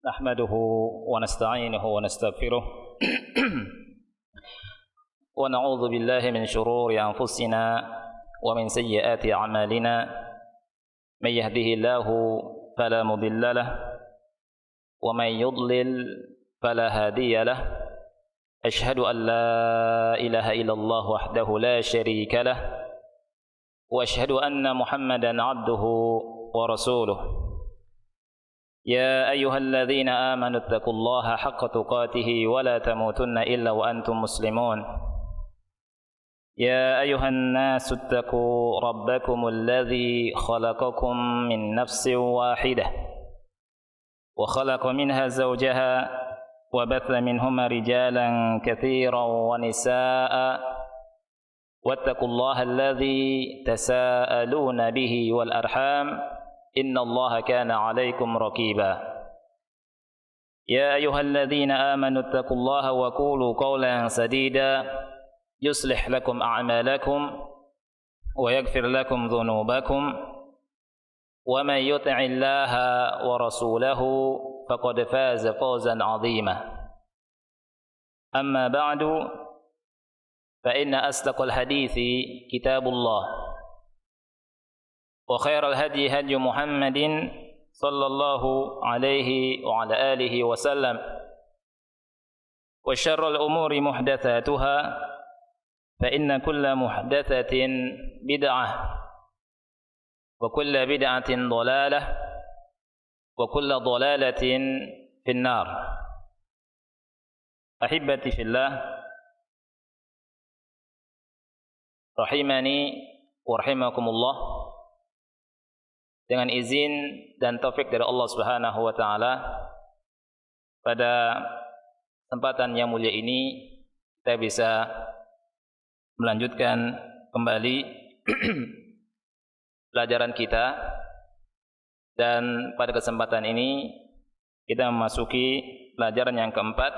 نحمده ونستعينه ونستغفره ونعوذ بالله من شرور أنفسنا ومن سيئات أعمالنا من يهده الله فلا مضل له ومن يضلل فلا هادي له أشهد أن لا إله إلا الله وحده لا شريك له وأشهد أن محمدا عبده ورسوله يا أيها الذين آمنوا اتقوا الله حق تقاته ولا تموتن إلا وأنتم مسلمون يا أيها الناس اتقوا ربكم الذي خلقكم من نفس واحدة وخلق منها زوجها وبث منهما رجالا كثيرا ونساء واتقوا الله الذي تساءلون به والأرحام إن الله كان عليكم رقيبا يا أيها الذين آمنوا اتقوا الله وقولوا قولا سديدا يصلح لكم أعمالكم ويغفر لكم ذنوبكم ومن يطع الله ورسوله فقد فاز فوزا عظيما أما بعد فإن أصدق الحديث كتاب الله وخير الهدي هدي محمد صلى الله عليه وعلى آله وسلم وشر الأمور محدثاتها فإن كل محدثة بدعة وكل بدعة ضلالة وكل ضلالة في النار أحبتي في الله رحمني ورحمكم الله. Dengan izin dan taufik dari Allah Subhanahu wa taala, pada kesempatan yang mulia ini kita bisa melanjutkan kembali pelajaran kita, dan pada kesempatan ini kita memasuki pelajaran yang keempat,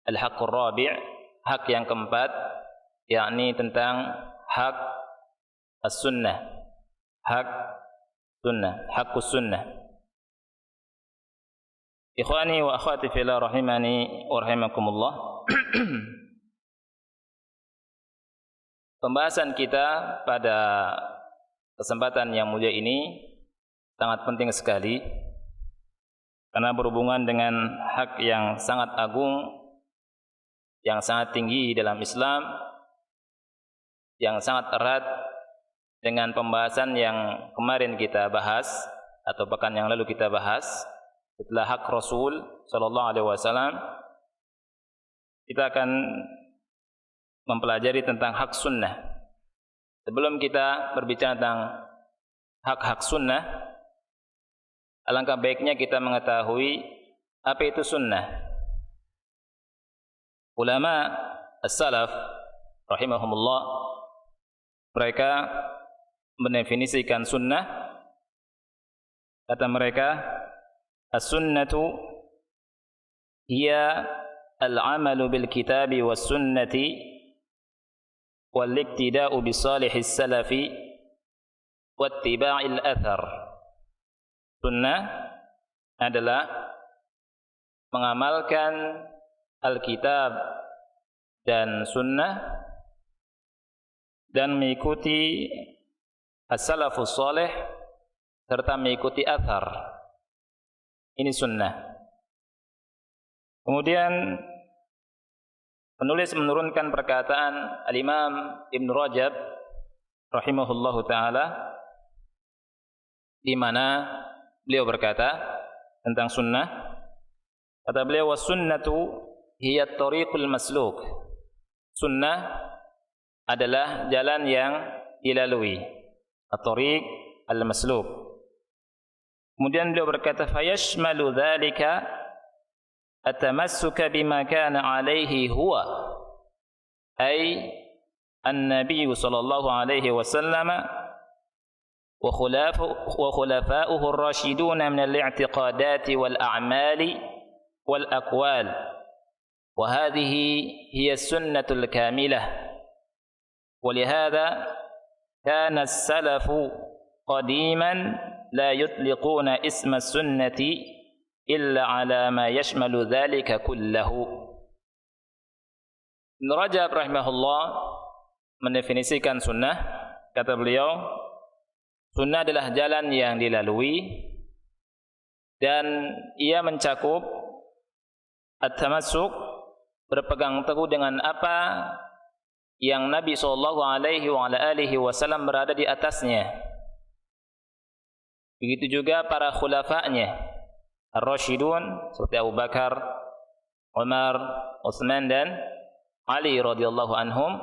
al-haqqur rabi', hak yang keempat, yakni tentang hak as-sunnah, hak sunnah, haqqus sunnah. Ikhwani wa akhwati fillah rahimani wa rahimakumullah. Pembahasan kita pada kesempatan yang mulia ini sangat penting sekali karena berhubungan dengan hak yang sangat agung, yang sangat tinggi dalam Islam, yang sangat erat dengan pembahasan yang kemarin kita bahas atau pekan yang lalu kita bahas. Setelah hak Rasul sallallahu alaihi wasallam, kita akan mempelajari tentang hak sunnah. Sebelum kita berbicara tentang hak-hak sunnah, alangkah baiknya kita mengetahui apa itu sunnah. Ulama as-salaf rahimahumullah, mereka mendefinisikan sunnah. Kata mereka, as-sunnatu hiya al-amalu bil kitabi was sunnati wal iktida'u bi salihis salafi wattiba'il athar. Sunnah adalah mengamalkan Alkitab dan sunnah dan mengikuti as-salafus salih serta mengikuti athar. Ini sunnah. Kemudian penulis menurunkan perkataan Al-Imam Ibn Rajab rahimahullahu ta'ala, di mana beliau berkata tentang sunnah. Kata beliau, was-sunnatu hiya at-tariqul masluk. Sunnah adalah jalan yang dilalui, at-tariq al-masluk. Kemudian beliau berkata, fayashmalu dzalika at-tamassuka bima kana alaihi huwa, ay an-nabiy sallallahu alaihi wasallam wa khulafa'uhu ar-rashidun min al-i'tiqadati wal a'mali wal aqwal, wa hadhihi hiya as-sunnatul kamilah. Wa lihadha kana as-salafu qadiman la yutliquna isma sunnati illa ala ma yashmalu dzalika kullahu. Ibnu Rajab rahimahullah mendefinisikan sunnah, kata beliau, sunnah adalah jalan yang dilalui dan ia mencakup at-tamassuk, berpegang teguh dengan apa yang Nabi SAW berada di atasnya. Begitu juga para khulafa'nya ar-rasyidun seperti Abu Bakar, Umar, Utsman dan Ali radhiyallahu anhum,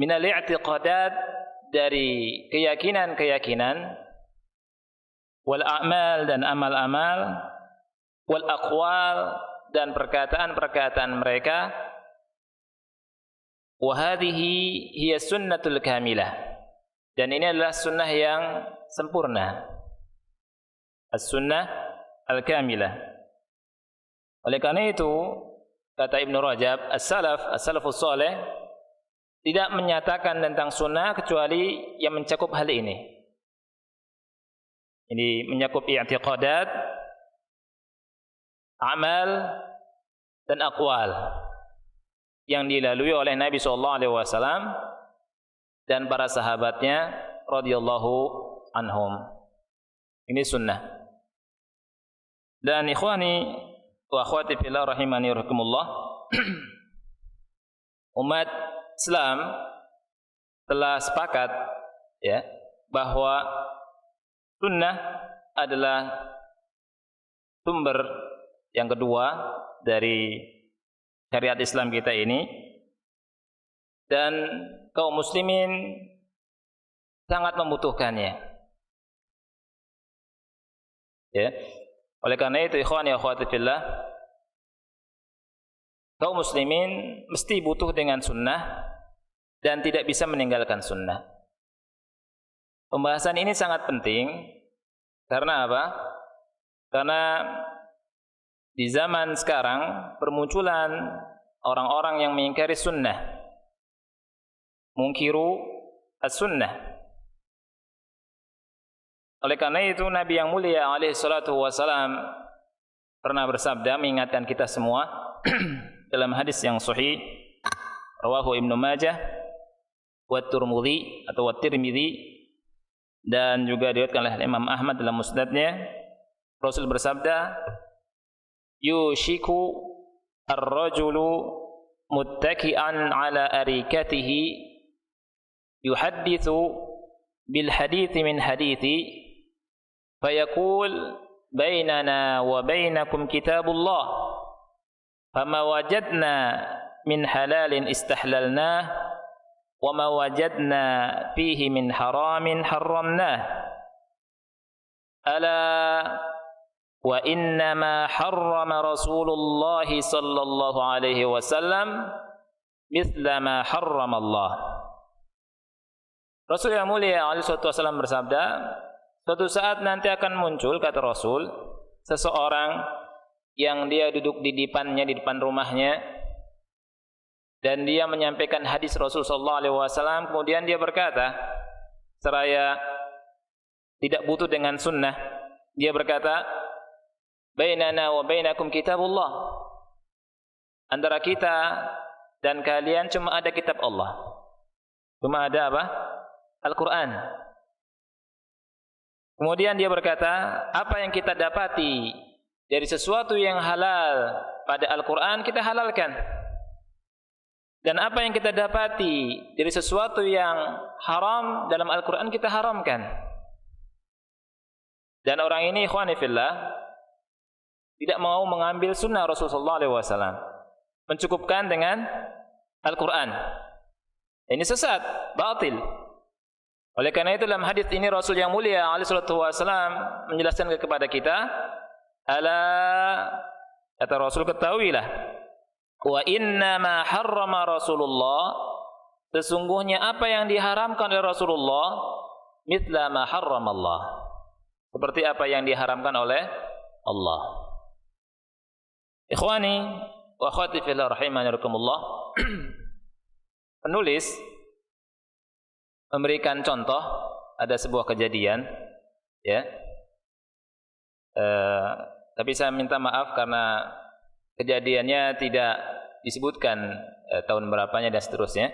min al-i'tiqadat, dari keyakinan-keyakinan, wal a'mal, dan amal-amal, wal aqwal, dan perkataan-perkataan mereka. Wa hadhihi hiya sunnatul kamilah, dan ini adalah sunnah yang sempurna, as-sunnah al-kamilah. Oleh karena itu, kata Ibnu Rajab, as-salafus salih tidak menyatakan tentang sunnah kecuali yang mencakup hal ini. Ini mencakup i'tiqadat, amal, dan aqwal yang dilalui oleh Nabi SAW dan para sahabatnya radhiyallahu anhum. Ini sunnah. Dan ikhwani wa akhwati fillah rahimani rahimakumullah, umat Islam telah sepakat ya bahwa sunnah adalah sumber yang kedua dari syariat Islam kita ini, dan kaum muslimin sangat membutuhkannya. Ya. Oleh karena itu, ikhwani wa akhwati fillah, kaum muslimin mesti butuh dengan sunnah dan tidak bisa meninggalkan sunnah. Pembahasan ini sangat penting karena apa? Karena di zaman sekarang bermunculan orang-orang yang mengingkari sunnah, mungkiru as-sunnah. Oleh karena itu, Nabi yang mulia alaihi salatu wassalam pernah bersabda, mengingatkan kita semua dalam hadis yang sahih, rawahu Ibnu Majah wa Tirmidzi atau At-Tirmidzi, dan juga diriwayatkan oleh Imam Ahmad dalam musnadnya. Rasul bersabda, yushiku ar-rajulu muttaki'an ala arikatihi yuhaddithu bil hadithi min hadithi fayaqul bainana wa bainakum kitabullah fama wajadna min halalin istahlalnah wa ma wajadna fihi min haramin harramnah ala wa innama harrama Rasulullah sallallahu alaihi wasallam mithla ma harrama Allah. Rasul yang mulia alaihi wasallam bersabda, suatu saat nanti akan muncul, kata Rasul, seseorang yang dia duduk di depannya, di depan rumahnya, dan dia menyampaikan hadis Rasul sallallahu alaihi wasallam, kemudian dia berkata, seraya tidak butuh dengan sunnah, dia berkata, bainana wa bainakum kitabullah, antara kita dan kalian cuma ada kitab Allah, cuma ada apa? Al-Quran. Kemudian dia berkata, apa yang kita dapati dari sesuatu yang halal pada Al-Quran kita halalkan, dan apa yang kita dapati dari sesuatu yang haram dalam Al-Quran kita haramkan. Dan orang ini, ikhwani fillah, tidak mau mengambil sunnah Rasulullah SAW, mencukupkan dengan Al-Quran. Ini sesat, batil. Oleh karena itu dalam hadis ini Rasul yang mulia alaihi salatu wasallam menjelaskan kepada kita, ala, kata Rasul, ketahuilah, wa inna ma harrama Rasulullah, sesungguhnya apa yang diharamkan oleh Rasulullah, mithla ma harrama Allah, seperti apa yang diharamkan oleh Allah. Ikhwani wa akhwati fillah rahimanirakumullah, penulis memberikan contoh, ada sebuah kejadian, ya, Tapi saya minta maaf karena kejadiannya tidak disebutkan tahun berapanya dan seterusnya.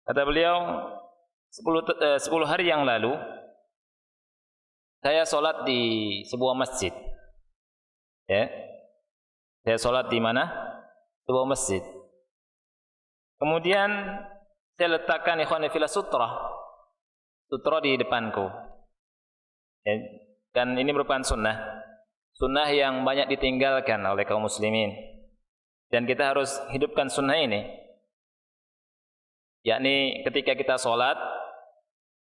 Kata beliau, 10 hari yang lalu saya sholat di sebuah masjid. Ya, saya sholat di mana? Sebuah masjid. Kemudian saya letakkan ikhwan fillah sutra di depanku. Ya, dan ini merupakan sunnah yang banyak ditinggalkan oleh kaum muslimin. Dan kita harus hidupkan sunnah ini. Yakni ketika kita sholat,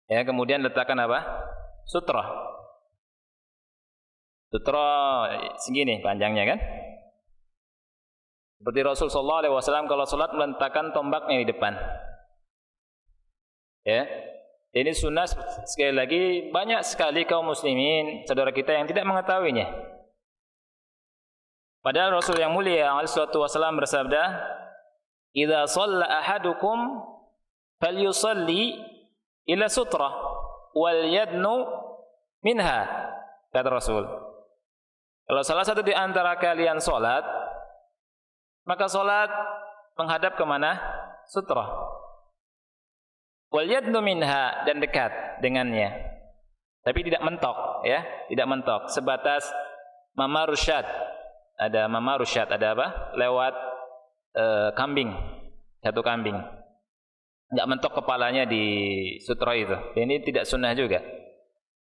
ya, kemudian letakkan apa? Sutra segini panjangnya kan? Seperti Rasul sallallahu alaihi wasallam kalau sholat meletakkan tombaknya di depan. Ya. Ini sunnah, sekali lagi banyak sekali kaum muslimin saudara kita yang tidak mengetahuinya. Padahal Rasul yang mulia alaihi salatu wasallam bersabda, "Idza shalla ahadukum falyusalli ila sutrah wal yadnu minha." Kata Rasul, kalau salah satu di antara kalian salat, maka salat menghadap ke mana? Sutrah. Wal yadnu minha, dan dekat dengannya. Tapi tidak mentok, ya, tidak mentok, sebatas mamarusyad. Ada mamarusyad, ada apa? Lewat kambing, satu kambing. Enggak mentok kepalanya di sutra itu. Ini tidak sunnah juga.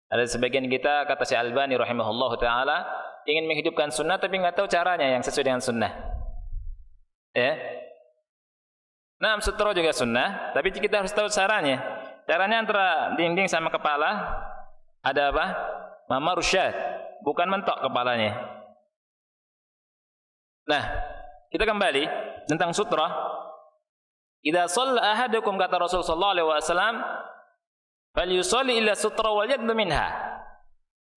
Ada sebagian kita, kata Syekh Albani rahimahullahu taala, ingin menghidupkan sunnah tapi enggak tahu caranya yang sesuai dengan sunnah. Ya. Nah, sutra juga sunnah, tapi kita harus tahu caranya. Caranya antara dinding sama kepala ada apa? Mamarusyad, bukan mentok kepalanya. Nah, kita kembali tentang sutra. Idza shalla ahadukum, kata Rasul sallallahu alaihi wasallam, falyusalli ila sutra wal yadnu minha.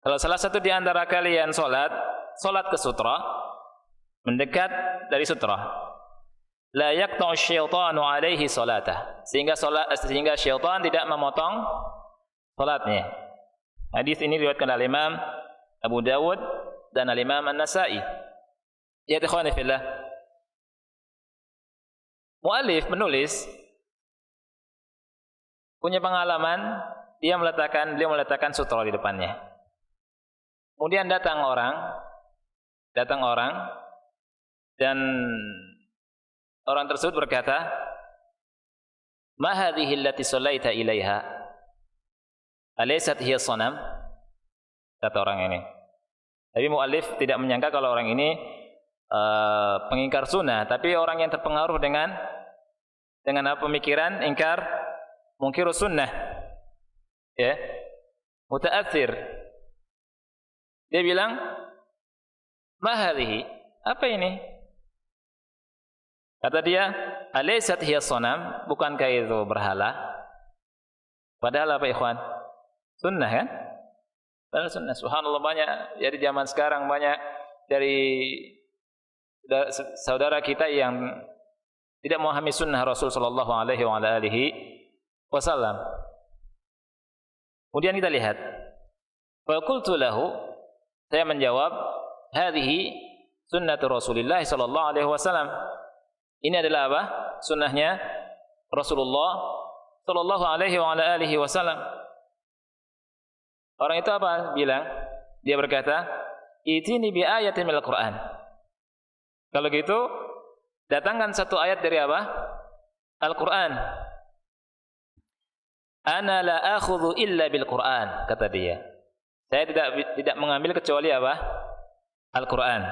Kalau salah satu di antara kalian salat ke sutra, mendekat dari sutra. La yaqta'u syaitanu alaihi salatah, sehingga syaitan tidak memotong salatnya. Hadis ini diriwayatkan oleh Imam Abu Dawud dan Imam An-Nasa'i. Ya ikhwani fillah, muallif penulis punya pengalaman, beliau meletakkan sutra di depannya. Kemudian datang orang dan orang tersebut berkata, "Ma hadhihi allati sallaita ilaiha? Alaysat hiya sanam?" Kata orang ini. Tapi muallif tidak menyangka kalau orang ini pengingkar sunnah, tapi orang yang terpengaruh dengan apa, pemikiran ingkar mungkirus sunnah. Ya. Mutaathir. Dia bilang, "Ma hadhihi? Apa ini?" Kata dia, "Alaysat hiya sanam?" Bukankah itu berhala? Padahal apa ikhwan? Sunnah kan? Padahal sunnah. Subhanallah, banyak dari zaman sekarang, banyak dari saudara kita yang tidak memahami sunnah Rasul sallallahu alaihi wasallam. Kemudian kita lihat, fa qultu lahu, saya menjawab, hadhihi sunnatu Rasulillah sallallahu alaihi wasallam. Ini adalah apa? Sunnahnya Rasulullah sallallahu alaihi wasallam. Orang itu apa bilang? Dia berkata, "Itini bi ayatin minal Qur'an." Kalau gitu, datangkan satu ayat dari apa? Al-Qur'an. "Ana la akhudhu illa bil Qur'an," kata dia. Saya tidak mengambil kecuali apa? Al-Qur'an.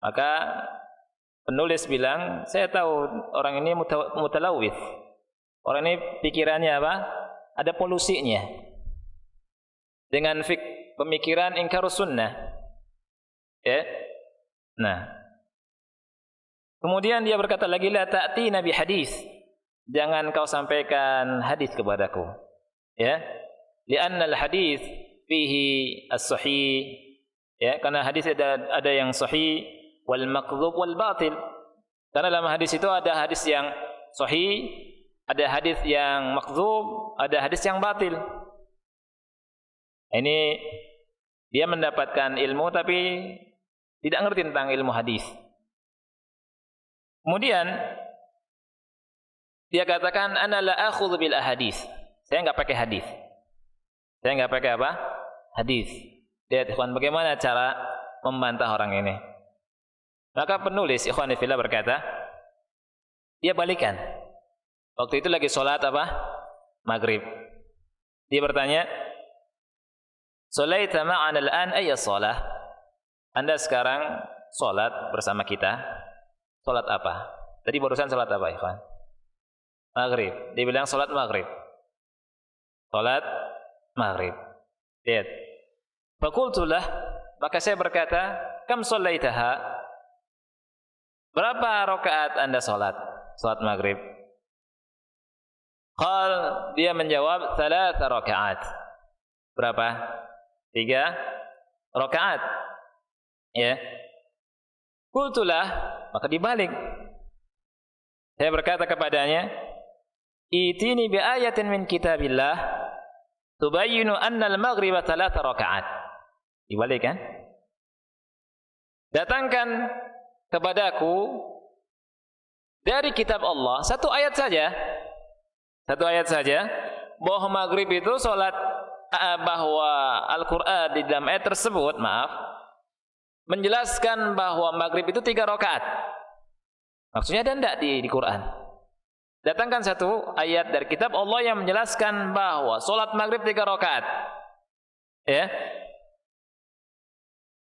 Maka penulis bilang, saya tahu orang ini mutalawwith. Orang ini pikirannya apa? Ada polusinya. Dengan pemikiran ingkarus sunnah. Ya. Nah. Kemudian dia berkata lagi, "La ta'tina bi hadis." Jangan kau sampaikan hadis kepadaku. Ya. Li'anna al-hadis fihi as-sahih. Ya, karena hadis ada yang sahih wal maqdhub wal batil. Karena dalam hadis itu ada hadis yang sahih, ada hadis yang maqdhub, ada hadis yang batil. Ini Dia mendapatkan ilmu tapi tidak ngerti tentang ilmu hadis. Kemudian dia katakan ana la akhudhu bil ahadits. Saya enggak pakai hadis. Saya enggak pakai apa? Hadis. Lihat ikhwan bagaimana cara membantah orang ini. Maka penulis ikhwan fillah berkata, dia balikan. Waktu itu lagi salat apa? Maghrib. Dia bertanya, "Shalaita ma'ana al-an ayya shalah?" Anda sekarang salat bersama kita. Salat apa? Tadi barusan salat apa, ikhwan? Maghrib. Dia bilang salat maghrib. Salat maghrib. Lihat. Faqultulah, maka saya berkata, kam shallaitaha? Berapa rakaat Anda salat? Salat maghrib. Qal, dia menjawab, 3 rakaat. Berapa? 3 rakaat. Ya. Qultulah, maka dibalik. Saya berkata kepadanya, itini bi ayatin min kitabillah tubayyinu anna al-maghriba 3 rakaat. Dibalik kan? Datangkan kepadaku dari kitab Allah satu ayat saja. Satu ayat saja bahwa maghrib itu salat, bahwa Al-Qur'an di dalam ayat tersebut, menjelaskan bahwa maghrib itu 3 rakaat. Maksudnya ada enggak di Quran? Datangkan satu ayat dari kitab Allah yang menjelaskan bahwa salat maghrib 3 rakaat. Ya.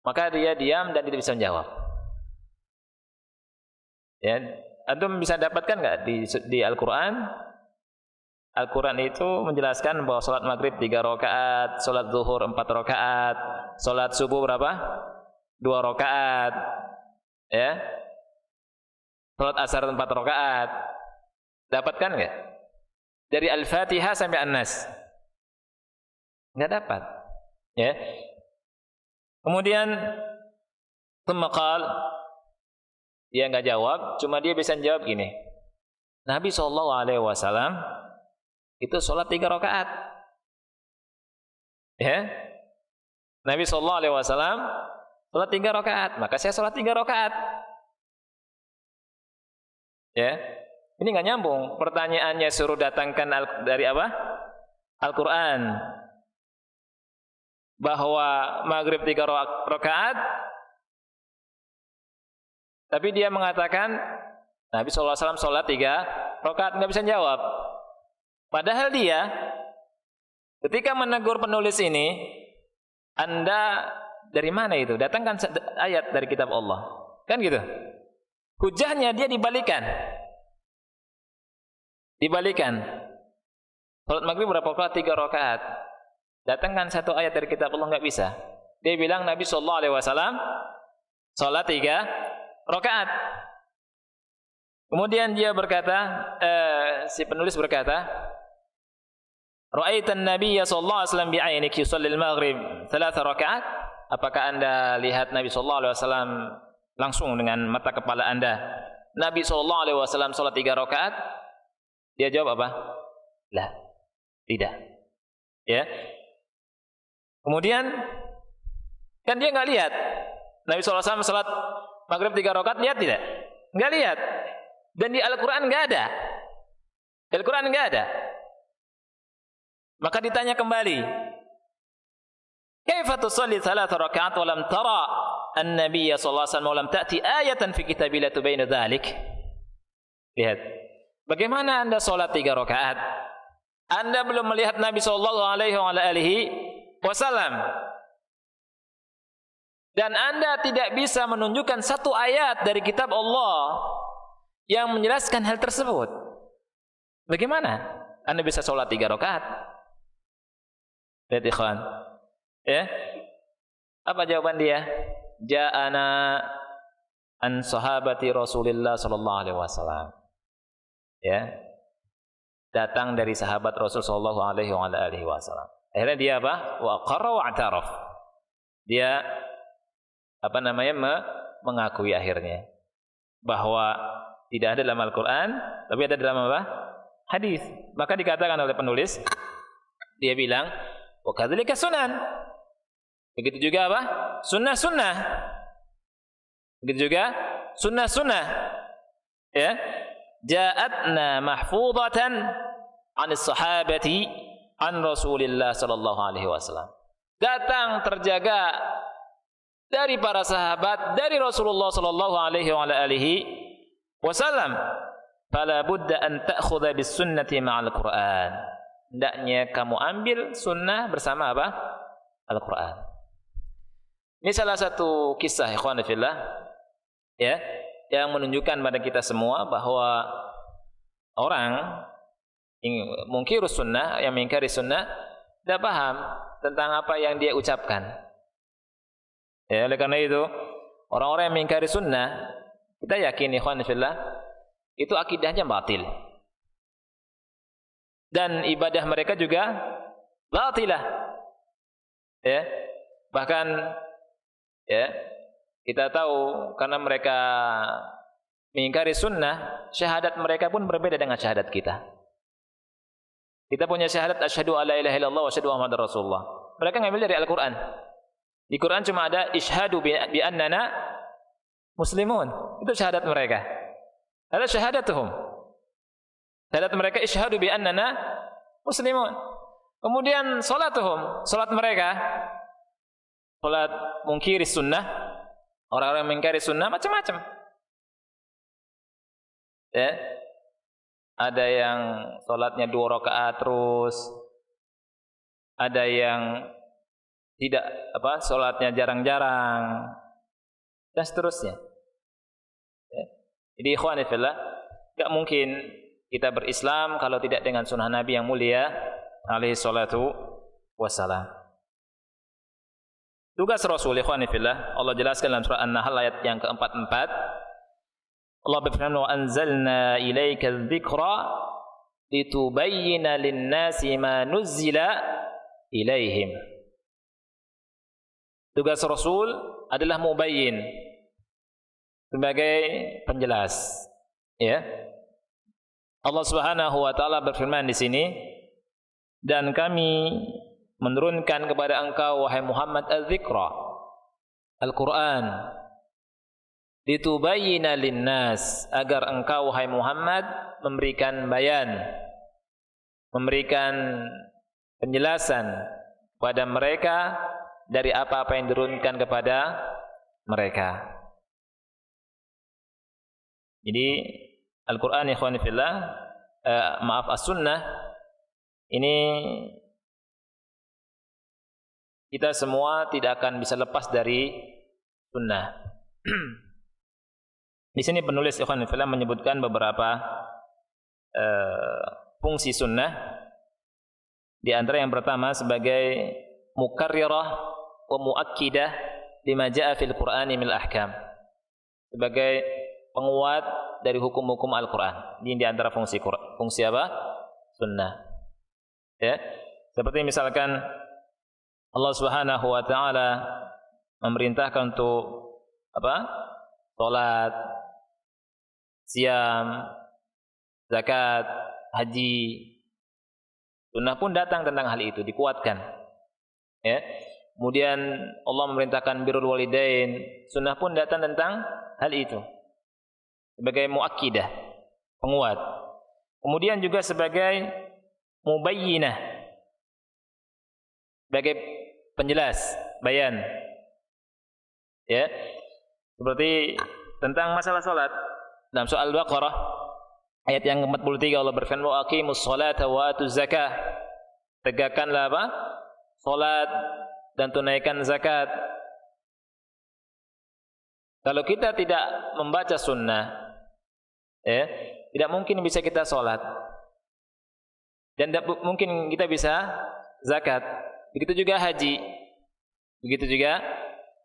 Maka dia diam dan tidak bisa menjawab. Ya, antum bisa dapatkan enggak di Al-Qur'an? Al-Qur'an itu menjelaskan bahwa salat maghrib 3 rakaat, salat zuhur 4 rakaat, salat subuh berapa? 2 rakaat. Ya. Salat asar 4 rakaat. Dapatkan enggak? Dari Al-Fatihah sampai An-Nas. Enggak dapat. Ya. Kemudian thumma qala, dia enggak jawab, cuma dia bisa jawab gini. Nabi SAW itu salat 3 rakaat. Ya. Nabi SAW salat 3 rakaat, maka saya salat 3 rakaat. Ya. Ini enggak nyambung. Pertanyaannya suruh datangkan dari apa? Al-Qur'an. Bahwa maghrib 3 rakaat. Tapi dia mengatakan Nabi SAW salat 3 rakaat, enggak bisa jawab. Padahal dia ketika menegur penulis ini, Anda dari mana itu? Datangkan ayat dari kitab Allah. Kan gitu. Hujahnya dia dibalikan. Dibalikan. Salat maghrib berapa rakaat? 3 rakaat. Datangkan satu ayat dari kitab Allah, enggak bisa. Dia bilang Nabi SAW salat 3 rakaat. Kemudian dia berkata, si penulis berkata, Ra'aitan Nabiyya sallallahu alaihi wasallam bi'ainik yusalli al-maghrib 3 rakaat? Apakah Anda lihat Nabi sallallahu alaihi wasallam langsung dengan mata kepala Anda? Nabi sallallahu alaihi wasallam salat 3 rakaat? Dia jawab apa? La, tidak. Ya. Kemudian kan dia enggak lihat Nabi sallallahu alaihi wasallam salat maghrib 3 rakaat, lihat tidak? Enggak lihat. Dan di Al-Qur'an enggak ada. Di Al-Qur'an enggak ada. Maka ditanya kembali, "Kaifa tusalli 3 rakaat wa lam tara an-nabiy sallallahu alaihi wasallam wa lam ta'ti ayatan fi kitabillah tubayyinu dzalik?" Lihat. Bagaimana Anda salat 3 rakaat? Anda belum melihat Nabi sallallahu alaihi wasallam. Dan Anda tidak bisa menunjukkan satu ayat dari kitab Allah yang menjelaskan hal tersebut. Bagaimana Anda bisa salat 3 rakaat? Lihat ikhwan. Ya. Apa jawaban dia? Ja'ana an sahabati Rasulillah sallallahu alaihi wasallam. Ya. Datang dari sahabat Rasul sallallahu alaihi wasallam. Akhirnya dia apa? Wa qarra wa i'taraf. Dia mengakui akhirnya bahwa tidak ada dalam Al-Qur'an, tapi ada dalam apa? Hadis. Maka dikatakan oleh penulis, dia bilang, wa kadzalika sunan. Begitu juga apa? Sunnah-sunnah. Begitu juga sunnah-sunnah. Ya. Ja'atna mahfudatan 'anis sahabati an Rasulillah sallallahu alaihi wasallam. Datang terjaga dari para sahabat, dari Rasulullah sallallahu alaihi wasallam. Fala budda an ta'khudha bis sunnati ma'al Qur'an. Hendaknya kamu ambil sunnah bersama apa? Al-Qur'an. Ini salah satu kisah ikhwan fillah ya, yang menunjukkan pada kita semua bahwa orang mungkirus sunnah, yang mengingkari sunnah, tidak paham tentang apa yang dia ucapkan. Ya, oleh karena itu, orang-orang yang mengingkari sunnah, kita yakin ikhwan fillah, itu akidahnya batil. Dan ibadah mereka juga batilah. Ya. Bahkan ya, kita tahu karena mereka mengingkari sunnah, syahadat mereka pun berbeda dengan syahadat kita. Kita punya syahadat asyhadu alla ilaha illallah wa asyhadu muhammadar rasulullah. Mereka ngambil dari Al-Qur'an. Di Quran cuma ada isyhadu bi annana muslimun. Itu syahadat mereka. Ada syahadatuhum. Syahadat mereka isyhadu bi annana muslimun. Kemudian salatuhum, salat mereka, salat mungkiri sunnah, orang-orang mengingkari sunnah macam-macam. Ya. Ada yang salatnya 2 rakaat terus. Ada yang tidak salatnya jarang-jarang dan seterusnya. Ya. Jadi ikhwani fillah, enggak mungkin kita berislam kalau tidak dengan sunnah Nabi yang mulia alaihi salatu wassalam. Tugas Rasul ikhwani fillah, Allah jelaskan dalam surah An-Nahl ayat yang ke-44. Allah berfirman, "Wa anzalna ilaika adh-dhikra litubayyana lin-nasi ma nuzzila ilaihim." Tugas Rasul adalah mubayyin, sebagai penjelas. Ya. Allah Subhanahu wa taala berfirman di sini, dan kami menurunkan kepada engkau wahai Muhammad adz-dzikra, Al-Qur'an, litubayyina linnas, agar engkau wahai Muhammad memberikan bayan, memberikan penjelasan kepada mereka dari apa-apa yang diturunkan kepada mereka. Jadi Al-Qur'an ikhwan fillah, as-sunnah ini kita semua tidak akan bisa lepas dari sunnah. Di sini penulis ikhwan fillah menyebutkan beberapa fungsi sunnah. Di antara yang pertama sebagai mukarrirah wa muakkidah lima jaa fil Qur'ani mil ahkam. Sebagai penguat dari hukum-hukum Al-Qur'an. Ini di antara fungsi apa? Sunnah. Ya. Seperti misalkan Allah Subhanahu wa taala memerintahkan untuk salat, siam, zakat, haji. Sunnah pun datang tentang hal itu, dikuatkan. Ya. Kemudian Allah memerintahkan birrul walidain, sunnah pun datang tentang hal itu. Sebagai muakkidah, penguat. Kemudian juga sebagai mubayyinah, sebagai penjelas, bayan. Ya. Seperti tentang masalah salat dalam surah Al-Baqarah ayat yang ke-43 Allah berfirman, "Wa aqimus sholata wa atuz zakah." Tegakkanlah salat dan tunaikan zakat. Kalau kita tidak membaca sunnah, ya, tidak mungkin bisa kita salat. Dan tidak mungkin kita bisa zakat. Begitu juga haji. Begitu juga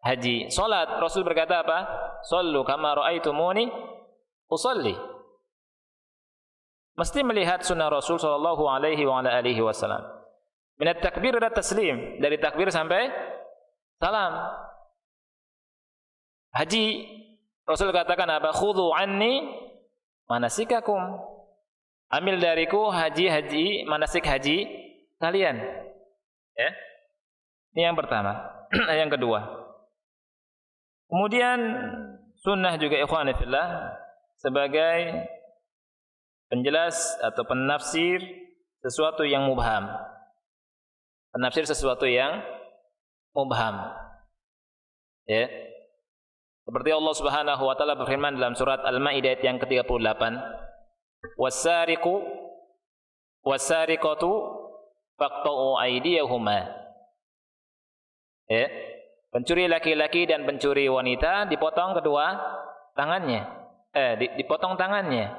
haji. Salat, Rasul berkata apa? "Shallu kama ra'aitumuni usalli." Mesti melihat sunnah Rasul sallallahu alaihi wa ala alihi wasallam. Minat takbir ila taslim, dari takbir sampai salam. Haji, Rasul katakan apa? "Khudhu anni manasikakum." Ambil dariku manasik haji kalian. Ya. Ini yang pertama. Yang kedua. Kemudian sunnah juga ikhwan fillah sebagai penjelas atau penafsir sesuatu yang mubham. Penafsir sesuatu yang mubham. Ya. Seperti Allah Subhanahu wa taala berfirman dalam surat Al-Maidah ayat yang ke-38, "Was-sariqu was-sariqatu faqta'u aydiyahuma." Ya. Pencuri laki-laki dan pencuri wanita dipotong kedua tangannya. Dipotong tangannya.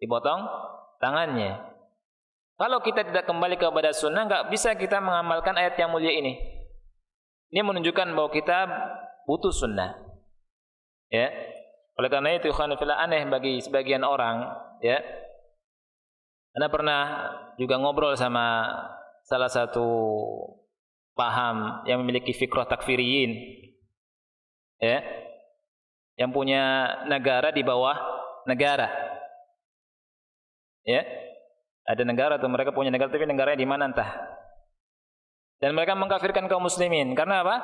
Dipotong tangannya. Kalau kita tidak kembali kepada sunnah, enggak bisa kita mengamalkan ayat yang mulia ini. Ini menunjukkan bahwa kita butuh sunnah. Ya. Oleh karena itu, ikhwan fillah, aneh bagi sebagian orang, ya. Anda pernah juga ngobrol sama salah satu paham yang memiliki fikrah takfiriyin, ya, yang punya negara di bawah negara, ya, ada negara atau mereka punya negara tapi negaranya di mana entah, dan mereka mengkafirkan kaum muslimin karena apa?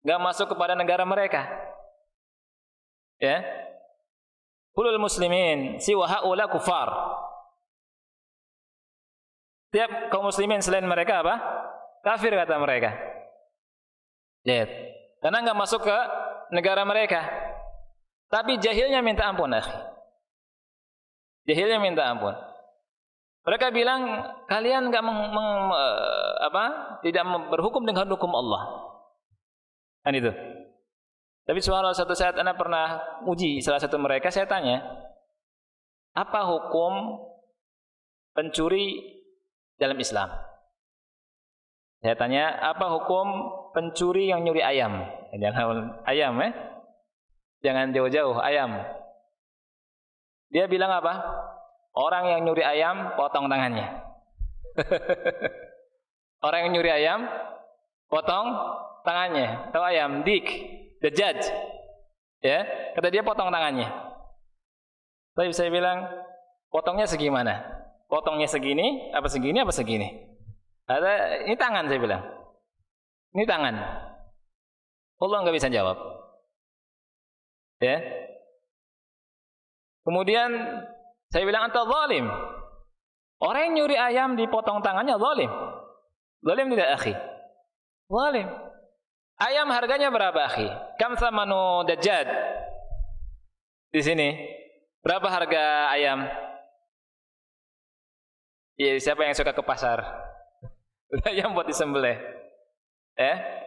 Gak masuk kepada negara mereka, ya. Kulul muslimin siwa haula kufar. Tiap kaum muslimin selain mereka apa? Kafir kata mereka. Lihat. Karena enggak masuk ke negara mereka. Tapi jahilnya minta ampun, akhi. Jahilnya minta ampun. Mereka bilang kalian enggak tidak berhukum dengan hukum Allah. Kan itu. Tapi suatu saat Anda pernah uji salah satu mereka, saya tanya, apa hukum pencuri dalam Islam? Saya tanya, apa hukum pencuri yang nyuri ayam? Jangan ayam, jangan jauh-jauh, ayam. Dia bilang apa? Orang yang nyuri ayam, potong tangannya. Orang yang nyuri ayam, potong tangannya. Tahu ayam, dik, the judge. Ya, kata dia potong tangannya. Tapi saya bilang, potongnya segimana? Potongnya segini, apa segini, apa segini? Ini tangan, saya bilang. Ini tangan. Allah nggak bisa jawab. Ya. Kemudian saya bilang, anta zalim. Orang yang nyuri ayam dipotong tangannya zalim. Zalim tidak, akhi? Zalim. Ayam harganya berapa, akhi? Kam thamanu dajjad? Di sini berapa harga ayam? Ya, siapa yang suka ke pasar? Ayam buat disembelih.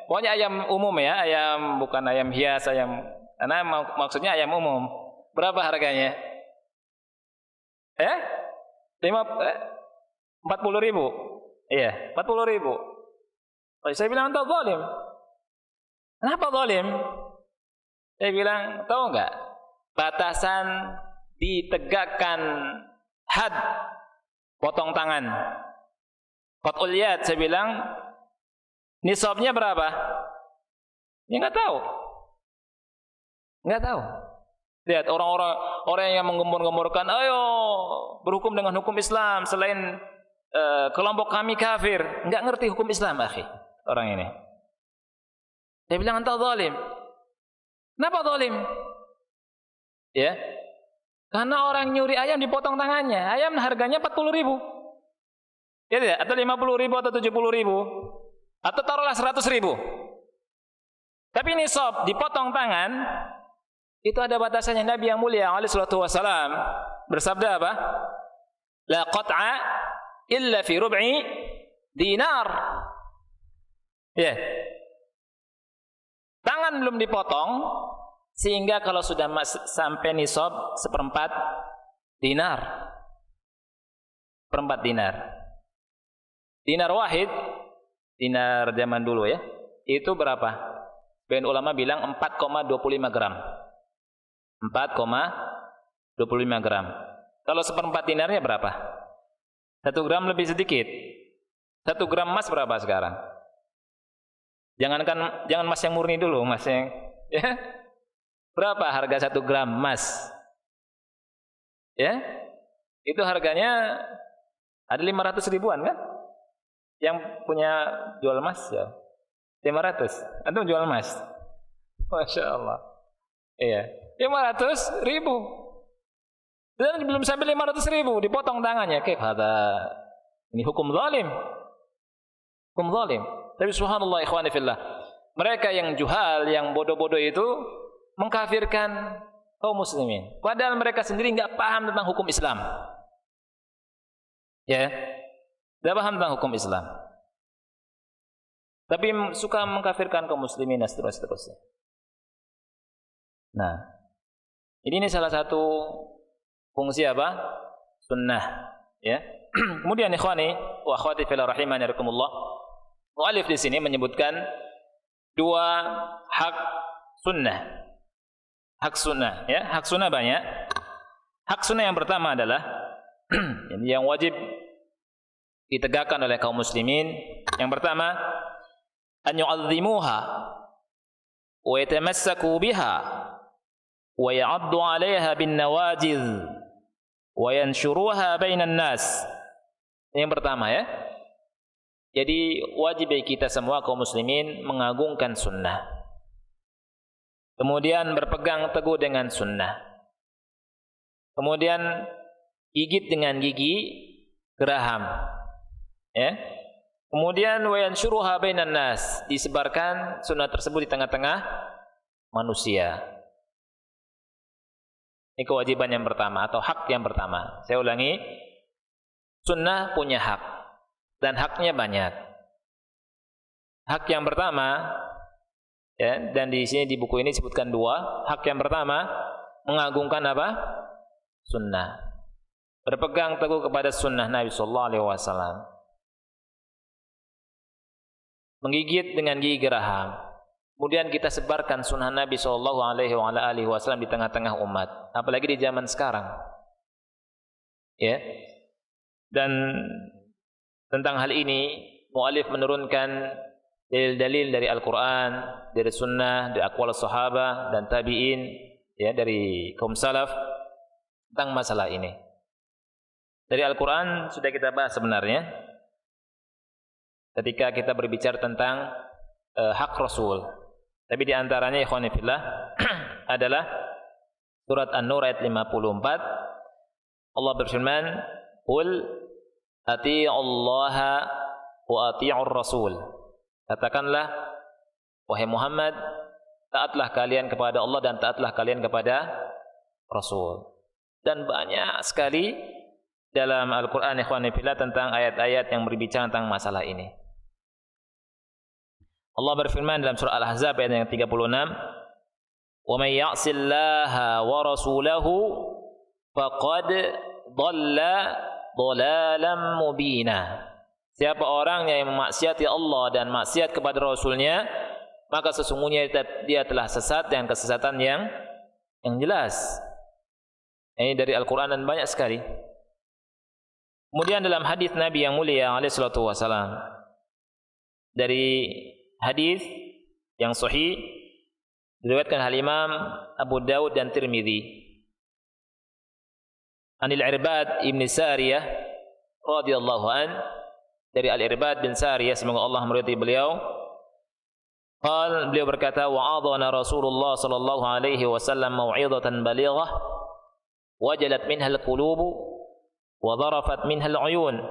Pokoknya ayam umum ya, ayam bukan ayam hias, ayam. Karena maksudnya ayam umum. Berapa harganya? 40.000. Iya, 40.000. Saya bilang anta zalim. Kenapa zalim? Saya bilang, tahu enggak? Batasan ditegakkan had potong tangan. Qat'ul yad, saya bilang nisabnya berapa? Ya enggak tahu. Enggak tahu. Lihat orang yang menggembor-gemborkan, ayo berhukum dengan hukum Islam selain kelompok kami kafir, enggak ngerti hukum Islam, akhi. Orang ini. Saya bilang anta zalim. Kenapa zalim? Ya. Karena orang nyuri ayam dipotong tangannya. Ayam harganya 40.000. Ya tidak? Atau 50.000 atau 70.000. Atau taruhlah 100.000. Tapi nisab dipotong tangan, itu ada batasannya. Nabi yang mulia alaihi salatu wasalam bersabda apa? La qat'a illa fi rub'i dinar. Ya. Tangan belum dipotong sehingga kalau sudah sampai nisab seperempat dinar. Seperempat dinar. Dinar wahid, dinar zaman dulu ya, itu berapa? Sebagian ulama bilang 4,25 gram. 4,25 gram. Kalau seperempat dinarnya berapa? 1 gram lebih sedikit. 1 gram emas berapa sekarang? Jangan emas yang murni dulu, emas yang ya. Berapa harga 1 gram emas? Ya? Itu harganya ada 500 ribuan kan? Yang punya jual emas ya. 500. Antum jual emas. Masya Allah. Iya. 500 ribu. Dan belum sampai 500 ribu, dipotong tangannya. Kayak ada. Ini hukum zalim. Hukum zalim. Tapi subhanallah ikhwani fillah. Mereka yang juhal, yang bodoh-bodoh itu mengkafirkan kaum muslimin. Padahal mereka sendiri enggak paham tentang hukum Islam. Ya. Enggak paham tentang hukum Islam. Tapi suka mengkafirkan kaum muslimin dan seterusnya. Nah, ini salah satu fungsi apa? Sunnah, ya. Kemudian ikhwani wa akhwati fillah rahimani rahimakumullah. Mu'allif di sini menyebutkan dua hak sunnah. Hak sunnah, ya. Hak sunnah banyak. Hak sunnah yang pertama adalah yang wajib ditegakkan oleh kaum muslimin. Yang pertama, an yu'azzimuha wa yatamassaku biha wa ya'addu 'alayha bin nawajiz wa yanshuruha bainan nas. Yang pertama, ya. Jadi wajib bagi kita semua kaum muslimin mengagungkan sunnah. Kemudian berpegang teguh dengan sunnah. Kemudian gigit dengan gigi geraham. Ya. Kemudian wa yanshuruha bainan nas, disebarkan sunnah tersebut di tengah-tengah manusia. Ini kewajiban yang pertama atau hak yang pertama. Saya ulangi, sunnah punya hak dan haknya banyak. Hak yang pertama, ya, dan di sini di buku ini disebutkan dua. Hak yang pertama mengagungkan apa? Sunnah. Berpegang teguh kepada sunnah Nabi sallallahu alaihi wasallam. Menggigit dengan gigi geraham. Kemudian kita sebarkan sunnah Nabi sallallahu alaihi wasallam di tengah-tengah umat, apalagi di zaman sekarang. Ya. Dan tentang hal ini muallif menurunkan dalil-dalil dari Al-Qur'an, dari sunnah, dari aqwal sahabat dan tabi'in, ya, dari kaum salaf tentang masalah ini. Dari Al-Qur'an sudah kita bahas sebenarnya ketika kita berbicara tentang hak Rasul. Tapi di antaranya ikhwani fillah adalah surat An-Nur ayat 54. Allah berfirman, "Qul atii'ullaha wa atii'ur rasul." Katakanlah, wahai Muhammad, taatlah kalian kepada Allah dan taatlah kalian kepada Rasul. Dan banyak sekali dalam Al-Qur'an ikhwani fillah tentang ayat-ayat yang berbicara tentang masalah ini. Allah berfirman dalam surah Al-Ahzab ayat yang 36, "Wa may ya'sillaha wa rasulahu faqad dhalla dhalalan mubina." Siapa orang yang memaksiati Allah dan maksiat kepada Rasulnya, maka sesungguhnya dia telah sesat dengan kesesatan yang jelas. Ini dari Al-Quran dan banyak sekali. Kemudian dalam hadis Nabi yang mulia alaihi salatu wasalam, dari hadis yang sahih diriwayatkan oleh Imam Abu Dawud dan Tirmidzi. Anil Irbad ibn Sariyah radhiyallahu an, dari Al-Irbad bin Sariyah, semoga Allah meridai beliau. Beliau berkata, wa'adhana Rasulullah sallallahu alaihi wasallam mau'izatan balighah wajalat minha al-qulub wa dharafat minha al-uyun.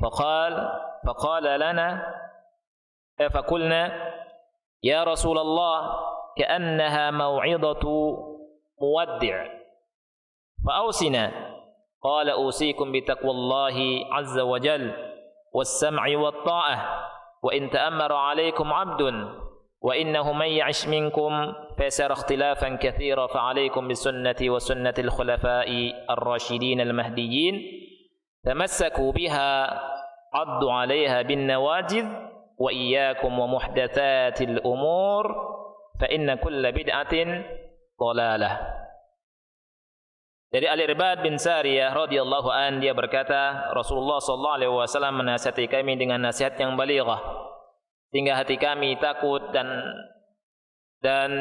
Faqala lana فقلنا يا رسول الله كأنها موعظة مودع فأوصنا. قال أوصيكم بتقوى الله عز وجل والسمع والطاعة وإن تأمر عليكم عبد وإنه من يعش منكم فسيرى اختلافا كثيرا فعليكم بسنتي وسنة الخلفاء الراشدين المهديين تمسكوا بها عضوا عليها بالنواجذ wa iyyakum wa muhdatsatil umur fa inna kulla bid'atin dhalalah. Dari Al-Irbad bin Sariyah radhiyallahu an, dia berkata, Rasulullah sallallahu alaihi wasallam menasihati kami dengan nasihat yang balighah sehingga hati kami takut dan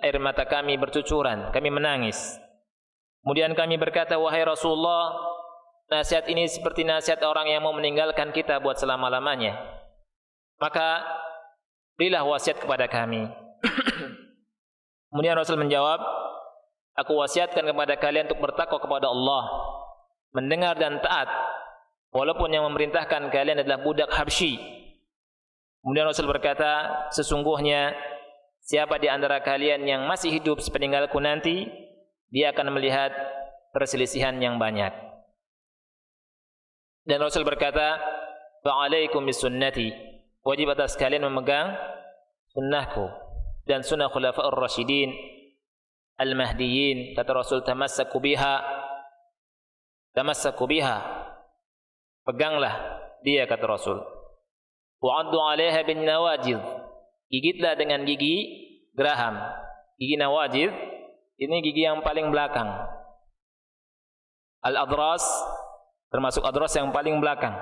air mata kami bercucuran, kami menangis. Kemudian kami berkata, wahai Rasulullah, nasihat ini seperti nasihat orang yang mau meninggalkan kita buat selama-lamanya. Maka berilah wasiat kepada kami. Kemudian Rasul menjawab, aku wasiatkan kepada kalian untuk bertakwa kepada Allah, mendengar dan taat, walaupun yang memerintahkan kalian adalah budak Habsyi. Kemudian Rasul berkata, sesungguhnya siapa di antara kalian yang masih hidup sepeninggalku nanti, dia akan melihat perselisihan yang banyak. Dan Rasul berkata, fa'alaikum bisunnati, wajib atas kalian memegang sunnahku dan sunnah khulafa'ur rasyidin al-mahdiyyin. Kata Rasul, tamassaku biha, peganglah dia, kata Rasul. Wa'addu 'alaiha bin nawajid, gigitlah dengan gigi geraham. Gigi nawajid ini gigi yang paling belakang. Al-adras termasuk adras yang paling belakang.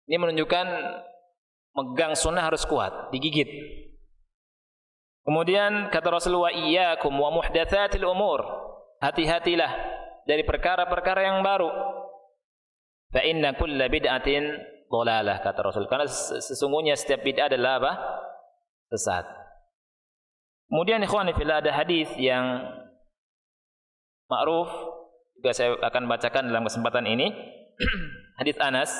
Ini menunjukkan megang sunnah harus kuat, digigit. Kemudian kata Rasulullah, iyyakum wa muhdatsatil umur, hati-hatilah dari perkara-perkara yang baru. Fa inna kulla bid'atin dhalalah, kata Rasul, karena sesungguhnya setiap bid'ah adalah apa? Sesat. Kemudian ikhwan fillah, ada hadis yang ma'ruf juga saya akan bacakan dalam kesempatan ini. Hadis Anas.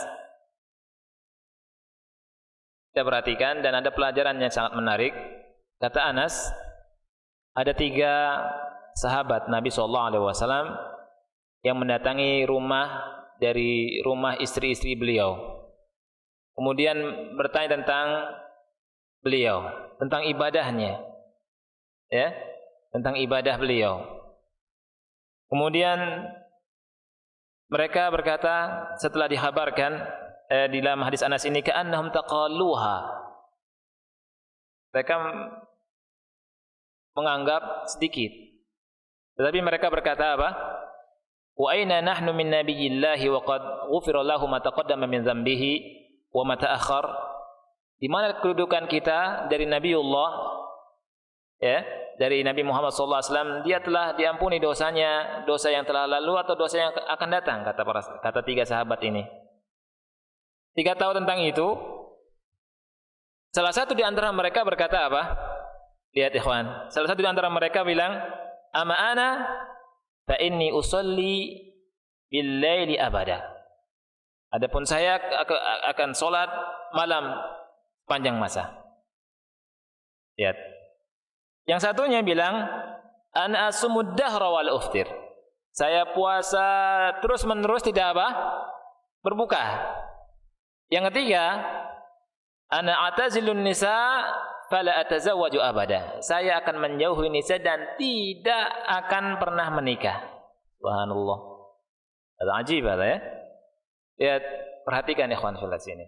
Kita perhatikan dan ada pelajaran yang sangat menarik. Kata Anas, ada 3 sahabat Nabi SAW yang mendatangi rumah dari rumah istri-istri beliau. Kemudian bertanya tentang beliau, tentang ibadahnya, ya, tentang ibadah beliau. Kemudian mereka berkata setelah dikhabarkan di dalam hadis Anas ini, ka'annahum taqalluha, mereka menganggap sedikit, tetapi mereka berkata apa? Wa aina nahnu min nabiyillahi wa qad ghufira lahu ma taqaddama min dzambihi wa ma ta'akhkhar. Di mana kedudukan kita dari Nabiullah, ya, dari Nabi Muhammad SAW, dia telah diampuni dosanya, dosa yang telah lalu atau dosa yang akan datang, kata 3 sahabat ini. 3 tahu tentang itu. Salah satu di antara mereka berkata apa? Lihat ikhwan, salah satu di antara mereka bilang, ama ana fa inni usolli bil laili abada. Adapun saya akan salat malam panjang masa. Lihat. Yang satunya bilang, ana asumud dahra wal uftir. Saya puasa terus-menerus tidak apa? Berbuka. Yang ketiga, ana atazilun nisa fala atazawwaju abada. Saya akan menjauhi nisa dan tidak akan pernah menikah. Subhanallah. Itu ajib ya. Lihat, perhatikan ikhwan fillah sini.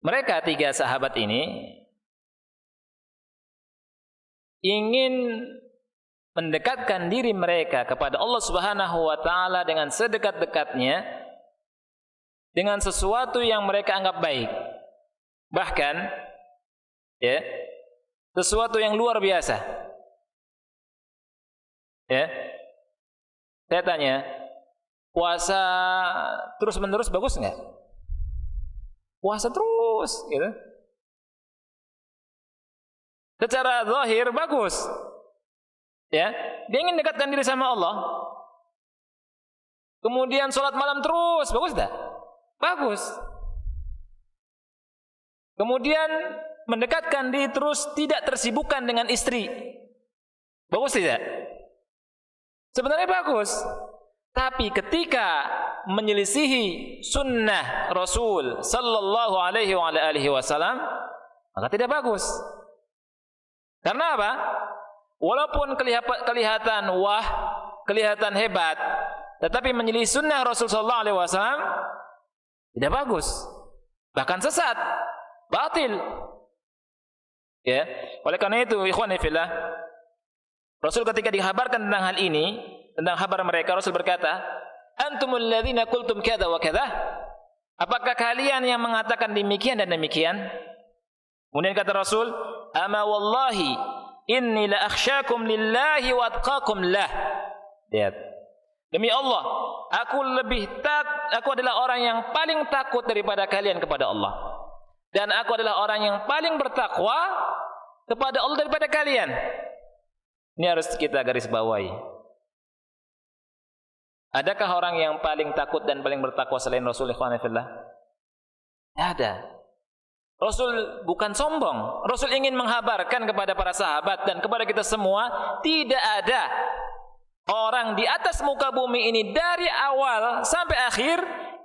Mereka 3 sahabat ini ingin mendekatkan diri mereka kepada Allah Subhanahu wa taala dengan sedekat-dekatnya, dengan sesuatu yang mereka anggap baik. Bahkan ya, sesuatu yang luar biasa. Ya. Saya tanya, puasa terus-menerus bagus enggak? Puasa terus gitu. Secara zahir bagus. Ya, dia ingin dekatkan diri sama Allah. Kemudian sholat malam terus, bagus enggak? Bagus. Kemudian mendekatkan diri terus, tidak tersibukkan dengan istri. Bagus tidak? Sebenarnya bagus. Tapi ketika menyelisihi sunnah Rasul sallallahu alaihi wasallam, maka tidak bagus. Karena apa? Walaupun kelihatan wah, kelihatan hebat, tetapi menyelisih sunnah Rasul sallallahu alaihi wasallam tidak bagus, bahkan sesat, batil. Ya, oleh karena itu, ikhwan fillah, Rasul ketika dikabarkan tentang hal ini, tentang kabar mereka, Rasul berkata, antumul ladzina qultum kadza wa kadza. Apakah kalian yang mengatakan demikian dan demikian? Kemudian kata Rasul, ama wallahi inni la akhsyakum lillahi wa atqakum lah. Lihat. Demi Allah, aku adalah orang yang paling takut daripada kalian kepada Allah. dan aku adalah orang yang paling bertakwa kepada Allah daripada kalian. Ini harus kita garis bawahi. Adakah orang yang paling takut dan paling bertakwa selain Rasul ikhwan fillah? Tidak ada. Rasul bukan sombong. Rasul ingin menghabarkan kepada para sahabat dan kepada kita semua, tidak ada orang di atas muka bumi ini dari awal sampai akhir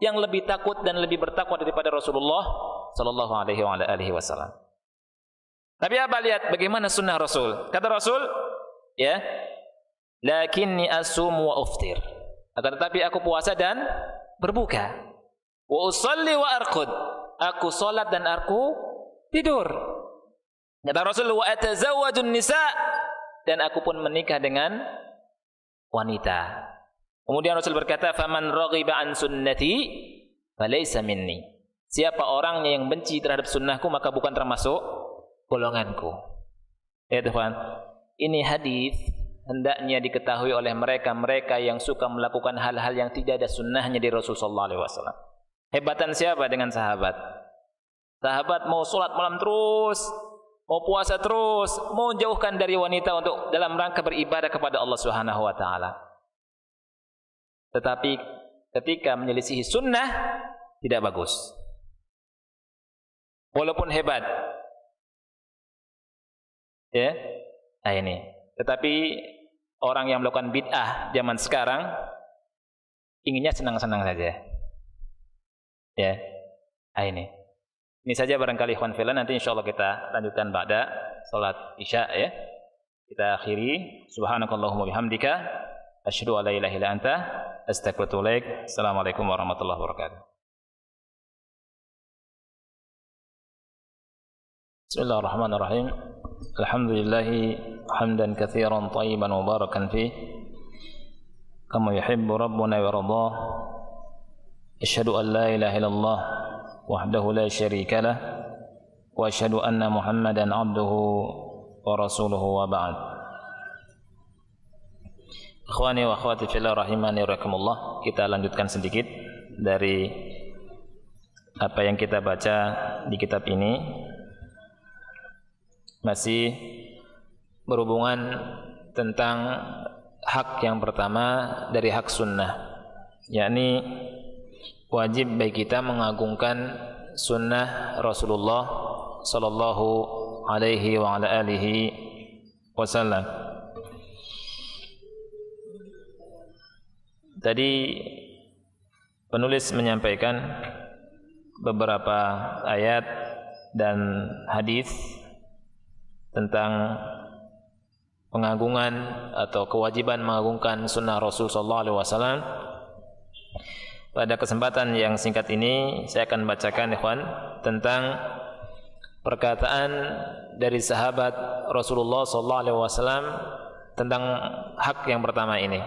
yang lebih takut dan lebih bertakwa daripada Rasulullah sallallahu alaihi wasallam. Tapi apa, lihat bagaimana sunnah Rasul. Kata Rasul, ya, lakinni asumu wa uftir. Akan tetapi aku puasa dan berbuka. Wa usalli wa arqud. Aku salat dan aku tidur. Kata Rasul, wa atazawwajun nisa, dan aku pun menikah dengan wanita. Kemudian Rasul berkata, faman raghiba an sunnati falaysa minni. Siapa orangnya yang benci terhadap sunnahku maka bukan termasuk golonganku. Ya Tuhan, ini hadis hendaknya diketahui oleh mereka-mereka yang suka melakukan hal-hal yang tidak ada sunnahnya di Rasul sallallahu alaihi wasallam. Hebatan siapa dengan sahabat? Sahabat mau sholat malam terus, mau puasa terus, mau jauhkan dari wanita untuk dalam rangka beribadah kepada Allah Subhanahu wa taala. Tetapi ketika menyelisihi sunnah tidak bagus. Walaupun hebat. Ya. Nah ini. Tetapi orang yang melakukan bid'ah zaman sekarang inginnya senang-senang saja. Ya. Nah ini. Ini saja barangkali ikhwan fillah, nanti insyaallah kita lanjutkan ba'da salat Isya ya. Kita akhiri. Subhanakallahumma bihamdika asyhadu an la ilaha illa anta astaghfiruka wa atubu ilaik. Assalamualaikum warahmatullahi wabarakatuh. Bismillahirrahmanirrahim. Alhamdulillahi hamdan katsiran thayyiban mubarakan fih kama yuhibbu rabbuna wa yardah. Asyhadu an la ilaha illallah wahdahu la syarika lah wa asyhadu anna Muhammadan abduhu wa rasuluhu wa ba'd. Ikhwani wa akhwati fillah rahimani rahimakumullah, kita lanjutkan sedikit dari apa yang kita baca di kitab ini. Masih berhubungan tentang hak yang pertama dari hak sunnah, yakni wajib bagi kita mengagungkan sunnah Rasulullah sallallahu alaihi wa ala alihi wasallam. Tadi penulis menyampaikan beberapa ayat dan hadis tentang pengagungan atau kewajiban mengagungkan sunnah Rasul sallallahu alaihi wasallam. Pada kesempatan yang singkat ini saya akan bacakan ikhwan tentang perkataan dari sahabat Rasulullah sallallahu alaihi wasallam tentang hak yang pertama ini.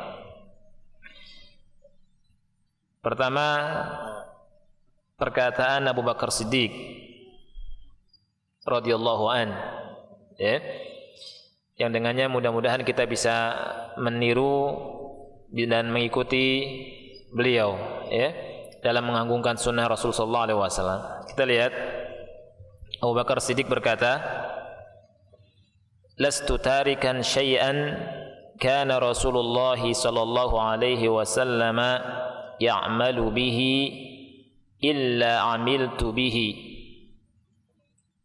Pertama, perkataan Abu Bakar Siddiq radhiyallahu an, ya, yang dengannya mudah-mudahan kita bisa meniru dan mengikuti beliau, ya, dalam mengagungkan sunnah Rasul sallallahu alaihi wasallam. Kita lihat Abu Bakar Siddiq berkata, "Lastu tarikan syai'an kana Rasulullah sallallahu alaihi wasallam ya'malu bihi illa 'amiltu bihi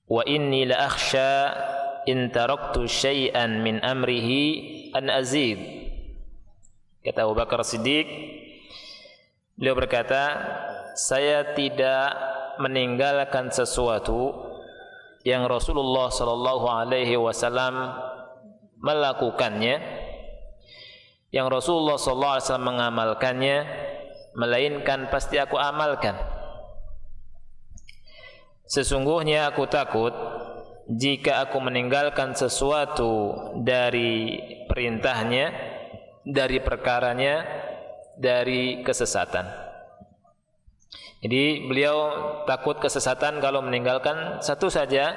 wa inni la akhsha in taraktu syai'an min amrihi an azid." Kata Abu Bakar Siddiq, beliau berkata, saya tidak meninggalkan sesuatu yang Rasulullah sallallahu alaihi wasallam melakukannya, yang Rasulullah sallallahu alaihi wasallam mengamalkannya, melainkan pasti aku amalkan. Sesungguhnya aku takut jika aku meninggalkan sesuatu dari perintahnya, dari perkaranya, dari kesesatan. Jadi beliau takut kesesatan kalau meninggalkan satu saja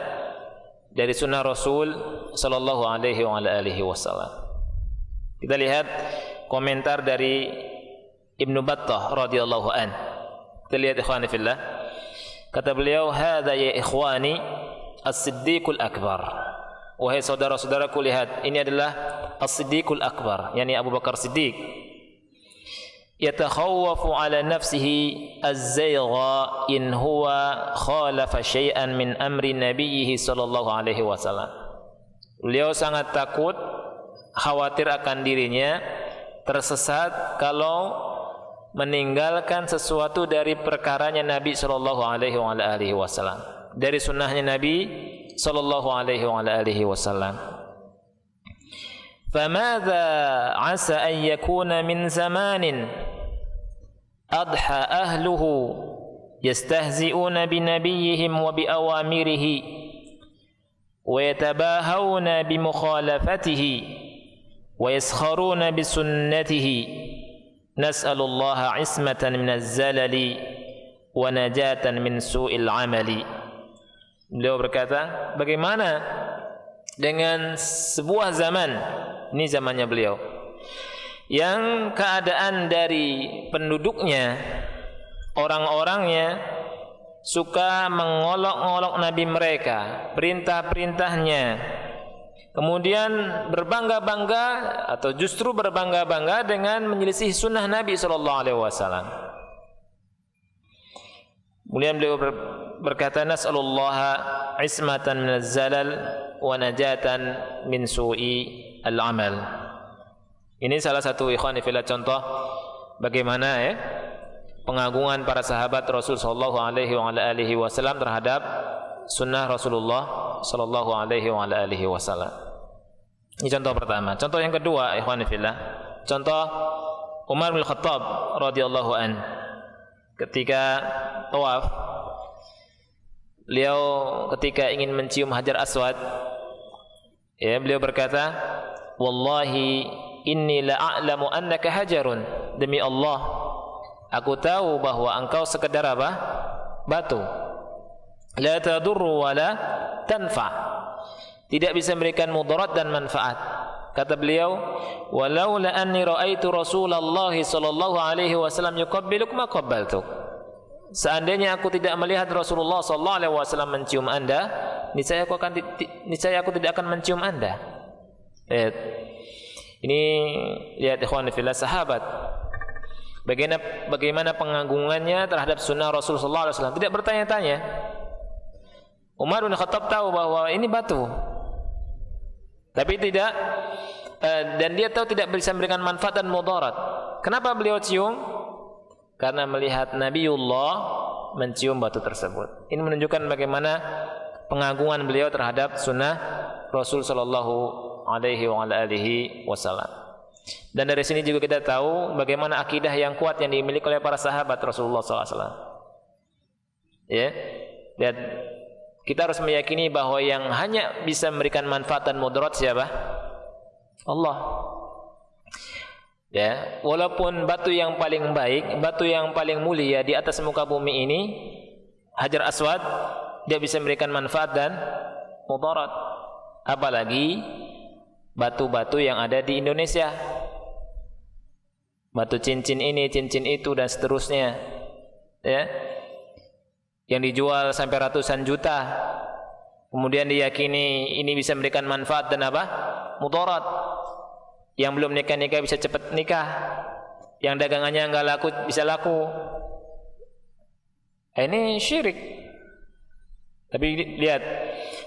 dari sunnah Rasul sallallahu alaihi wasallam. Kita lihat komentar dari Ibnu Battah radhiyallahu an. Kita lihat ikhwani fillah. Kata beliau, "Hadza ya ikhwani as-siddiqul akbar." Wahai saudara-saudaraku, lihat, ini adalah as-siddiqul akbar, yakni Abu Bakar Siddiq. Yatakhawwafu ala nafsihi az-zaygha in huwa khalafa syai'an min amri nabiyhi sallallahu alaihi wasallam. Beliau sangat takut, khawatir akan dirinya tersesat kalau meninggalkan sesuatu dari perkaranya Nabi sallallahu alaihi wasallam, dari sunnahnya Nabi sallallahu alaihi wasallam. فماذا عسى أن يكون من زمان أضحى أهله يستهزئون بنبيهم وبأوامره ويتباهون بمخالفته ويسخرون بسنته نسأل الله عصمة من الزلل ونجاة من سوء العمل. Beliau berkata, bagaimana dengan sebuah zaman, ini zamannya beliau, yang keadaan dari penduduknya, orang-orangnya suka mengolok-olok Nabi mereka, perintah-perintahnya, kemudian berbangga-bangga atau justru berbangga-bangga dengan menyelisih sunnah Nabi SAW. Kemudian beliau berkata, nas'alullaha ismatan minaz zalal wa najatan min su'i al-amal. Ini salah satu ikhwan fillah contoh bagaimana pengagungan para sahabat Rasul sallallahu alaihi wasallam terhadap sunnah Rasulullah sallallahu alaihi wasallam. Ini contoh pertama. Contoh yang kedua, ikhwan fillah, contoh Umar bin Khattab radhiyallahu an. Ketika tawaf, beliau ketika ingin mencium Hajar Aswad, beliau berkata, "Wallahi inni la'alamu annaka hajarun." Demi Allah, aku tahu bahwa engkau sekedar apa? Batu. La tadurru wa la tanfa'. Tidak bisa memberikan mudarat dan manfaat. Kata beliau, "Walaula anni ra'aitu Rasulullah sallallahu alaihi wasallam yuqabbiluk ma qabbaltuk." Seandainya aku tidak melihat Rasulullah sallallahu alaihi wasallam mencium Anda, niscaya aku tidak akan mencium Anda. Ini lihat ikhwan fillah, sahabat bagaimana pengagungannya terhadap sunnah Rasul sallallahu alaihi wasallam, tidak bertanya-tanya. Umar bin Khattab tahu bahwa ini batu, tapi tidak, dan dia tahu tidak bisa memberikan manfaat dan mudarat. Kenapa beliau cium? Karena melihat Nabiullah mencium batu tersebut. Ini menunjukkan bagaimana pengagungan beliau terhadap sunnah Rasul sallallahu alaihi wasallam. Dan dari sini juga kita tahu bagaimana akidah yang kuat yang dimiliki oleh para sahabat Rasulullah sallallahu alaihi wasallam. Dan kita harus meyakini bahwa yang hanya bisa memberikan manfaat dan mudarat siapa? Allah. Walaupun batu yang paling baik, batu yang paling mulia di atas muka bumi ini, Hajar Aswad, dia bisa memberikan manfaat dan mudarat. Apalagi batu-batu yang ada di Indonesia, batu cincin ini, cincin itu, dan seterusnya, yang dijual sampai ratusan juta, kemudian diyakini ini bisa memberikan manfaat dan apa? Mudarat. Yang belum nikah bisa cepat nikah, yang dagangannya enggak laku bisa laku. Ini syirik. Tapi lihat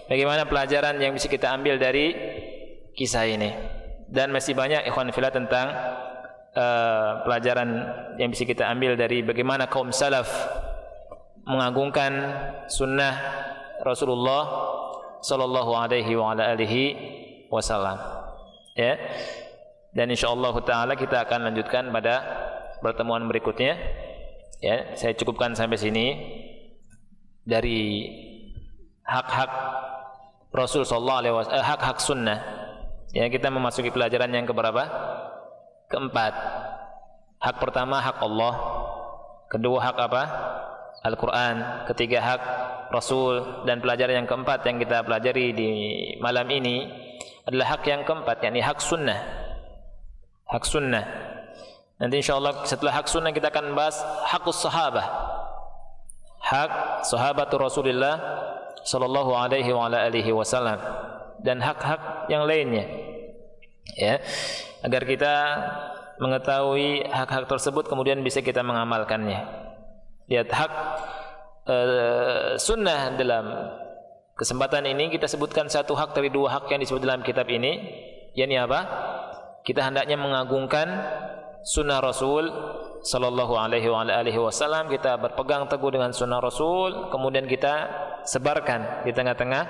bagaimana pelajaran yang bisa kita ambil dari kisah ini, dan masih banyak ikhwan fillah tentang pelajaran yang bisa kita ambil dari bagaimana kaum salaf mengagungkan sunnah Rasulullah sallallahu alaihi wasallam. Dan insyaallah taala kita akan lanjutkan pada pertemuan berikutnya. Saya cukupkan sampai sini dari hak-hak Rasul sallallahu alaihi wasallam, hak-hak sunnah. Kita memasuki pelajaran yang keberapa? Keempat. Hak pertama hak Allah, kedua hak apa? Al-Quran, ketiga hak Rasul, dan pelajaran yang keempat yang kita pelajari di malam ini adalah hak yang keempat, yakni hak sunnah. Hak sunnah. Nanti insyaallah setelah hak sunnah kita akan bahas hakus sahabah. hak sahabat Rasulullah sallallahu alaihi wa ala alihi wasallam, dan hak-hak yang lainnya, ya, agar kita mengetahui hak-hak tersebut kemudian bisa kita mengamalkannya. Lihat hak sunnah. Dalam kesempatan ini kita sebutkan satu hak dari dua hak yang disebut dalam kitab ini, yakni apa? Kita hendaknya mengagungkan sunnah Rasul sallallahu alaihi wa alihi wasallam. Kita berpegang teguh dengan sunnah Rasul, kemudian kita sebarkan di tengah-tengah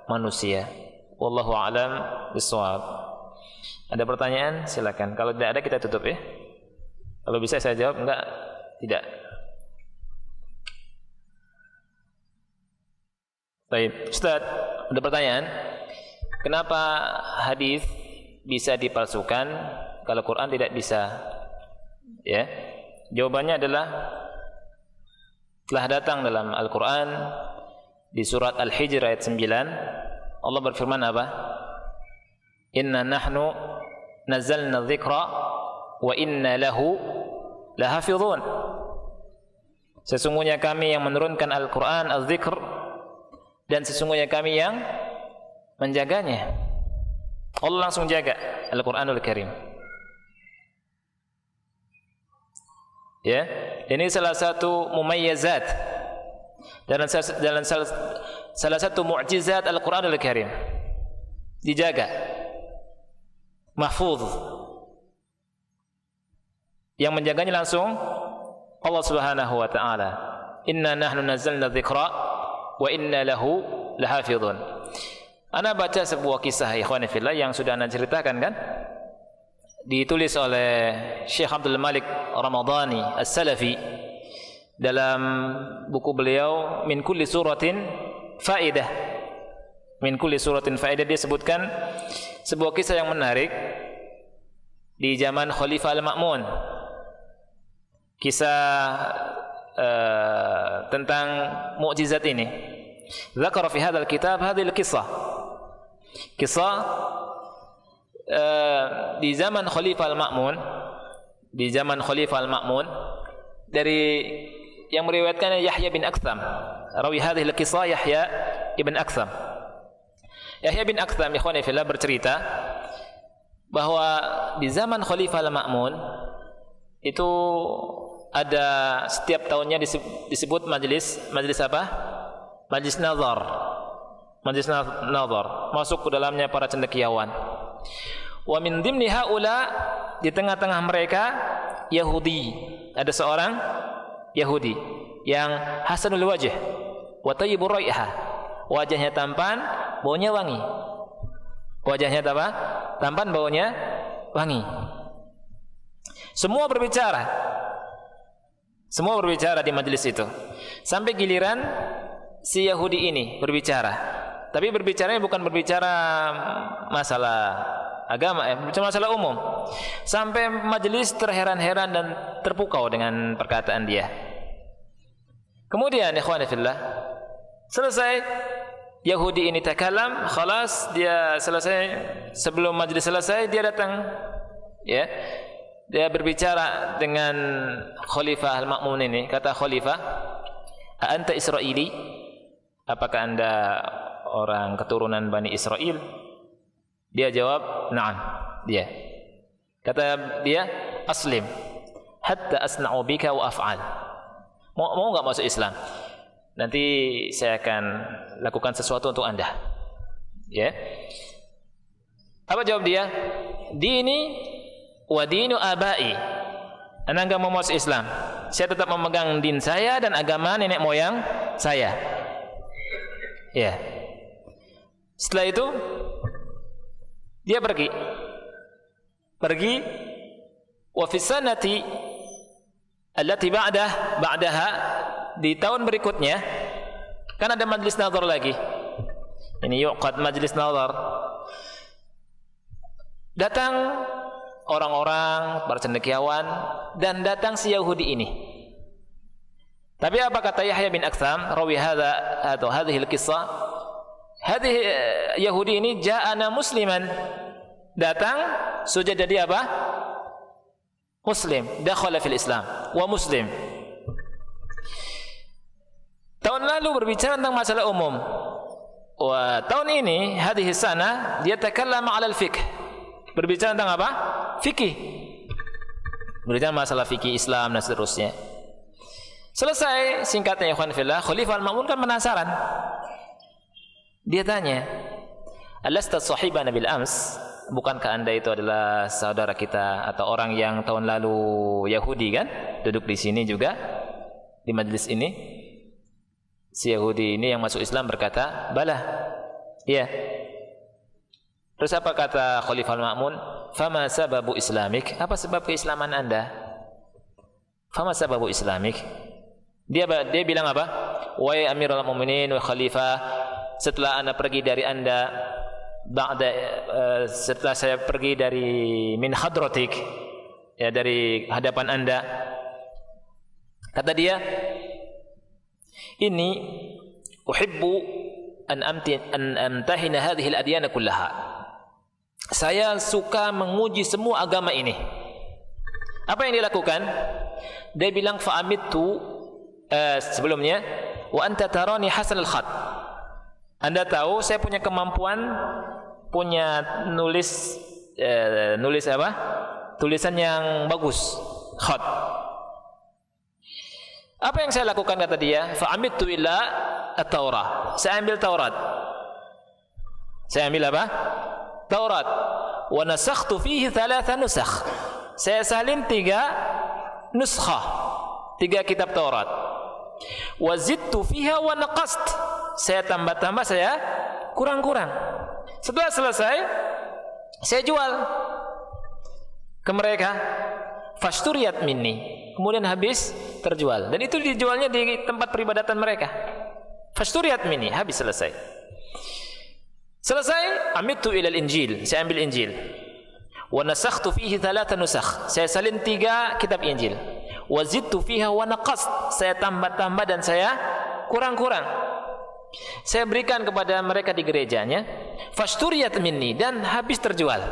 manusia. Wallahu a'lam bishawab. Ada pertanyaan? Silakan. Kalau tidak ada kita tutup, ya. Kalau bisa saya jawab, enggak, tidak. Baik, Ustaz, ada pertanyaan. Kenapa hadis bisa dipalsukan kalau Quran tidak bisa? Ya. Jawabannya adalah telah datang dalam Al-Quran di surat Al-Hijr ayat 9. Allah berfirman apa? Inna nahnu nazzalna dzikra wa inna lahu lahafizun. Sesungguhnya kami yang menurunkan Al-Quran, Al-Dzikr, dan sesungguhnya kami yang menjaganya. Allah langsung jaga Al-Quranul Karim. Ya, ini salah satu mumayyazat dan salah satu mukjizat Al-Quranul Karim. Dijaga, mahfuz. Yang menjaganya langsung Allah Subhanahu wa taala. Inna nahnu nazzalna dzikra wa inna lahu lahafizun. Ana baca sebuah kisah ikhwani fillah yang sudah ana ceritakan, kan? Ditulis oleh Syekh Abdul Malik Ramadhani As-Salafi dalam buku beliau Min Kulli Suratin Faidah. Min Kulli Suratin Faidah, dia sebutkan sebuah kisah yang menarik di zaman Khalifah Al-Ma'mun. Kisah tentang mukjizat ini. Dzakara fi hadzal kitab hadhihi al-qissah. Kisah di zaman Khalifah Al-Ma'mun, di zaman Khalifah Al-Ma'mun, dari yang meriwayatkan Yahya bin Aktham. Rawi hadhihi al-qissah Yahya ibn Aktham. Yahya bin Aktham ikhwani fillah bercerita bahwa di zaman Khalifah Al-Ma'mun itu ada setiap tahunnya disebut majelis apa? Majelis nazar. Majelis nazar, masuk ke dalamnya para cendekiawan. Wa min dhimni haula, di tengah-tengah mereka Yahudi. Ada seorang Yahudi yang hasanul wajh wa tayyibur raihah. Wajahnya tampan, baunya wangi. Wajahnya apa? Tampan, baunya wangi. Semua berbicara di majelis itu. Sampai giliran si Yahudi ini berbicara. Tapi berbicaranya bukan berbicara masalah agama, berbicara masalah umum. Sampai majelis terheran-heran dan terpukau dengan perkataan dia. Kemudian ikhwan fillah, selesai Yahudi ini takalam, khalas, dia selesai. Sebelum majelis selesai dia datang, ya. Dia berbicara dengan Khalifah Al-Ma'mun ini. Kata Khalifah, "Anta Israili? Apakah Anda orang keturunan Bani Israel?" Dia jawab, "Na'am." Dia kata dia, "Aslim hatta asna'u bika wa af'al." Mau enggak masuk Islam? Nanti saya akan lakukan sesuatu untuk Anda. Ya. Apa jawab dia? "Dini wa dinu abai." Anda enggak mau masuk Islam. Saya tetap memegang din saya dan agama nenek moyang saya. Ya. Setelah itu dia pergi wa fi sanati allati ba'daha, di tahun berikutnya kan ada majlis nazar lagi. Ini yuqad majlis nazar. Datang orang-orang, para cendekiawan, dan datang si Yahudi ini. Tapi apa kata Yahya bin Aktham, rawi hadhihi al-qissah, hadhihi Yahudi ini ja'ana musliman, datang sudah jadi apa? Muslim, dakhala fil Islam wa muslim. lalu berbicara tentang masalah umum. Wah, tahun ini hadhihi sana dia takallama 'ala al-fiqh. Berbicara tentang apa? Fikih. Berbicara masalah fikih Islam dan seterusnya. Selesai, singkatnya ikhwan fillah, Khalifah Al-Ma'mun kan penasaran. Dia tanya, "Alasta sahibana bil ams?" Bukankah Anda itu adalah saudara kita atau orang yang tahun lalu Yahudi kan? Duduk di sini juga di majlis ini. Si Yahudi ini yang masuk Islam berkata, "Bala." Iya. Terus apa kata Khalifah Al-Ma'mun? "Fama sababu islamik?" Apa sebab keislaman Anda? "Fama sababu islamik?" Dia bilang apa? "Wahai Amirul Mukminin wa Khalifah, setelah Anda pergi dari Anda, setelah saya pergi dari min hadratik, ya dari hadapan Anda," kata dia, "Ini uhibbu an amtahina hadhihi al-adyan kullaha." Saya suka menguji semua agama ini. Apa yang dilakukan? Dia bilang fa'amittu sebelumnya, wa anta tarani hasan al-khat. Anda tahu saya punya kemampuan nulis apa? Tulisan yang bagus, khat. Apa yang saya lakukan kata dia? Fa'amittu ila at-Taurah. Saya ambil Taurat. Saya ambil apa? Taurat. Wa nasakhtu fihi 3 nusakh. Saya salin 3 nuskhah. 3 kitab Taurat. Wa zidtu fiha wa naqast. Saya tambah-tambah, saya kurang-kurang. Setelah selesai, saya jual ke mereka. Fashturiyat minni. Kemudian habis terjual. Dan itu dijualnya di tempat peribadatan mereka. Fashturiyat minni. Habis selesai. Selesai, amittu ilal Injil. Saya ambil Injil. Wa nasakhtu fihi 3 nusakh. Saya salin 3 kitab Injil. Wa zidtu fiha wa naqast. Saya tambah-tambah dan saya kurang-kurang. Saya berikan kepada mereka di gerejanya. Fashturiyat minni. Dan habis terjual.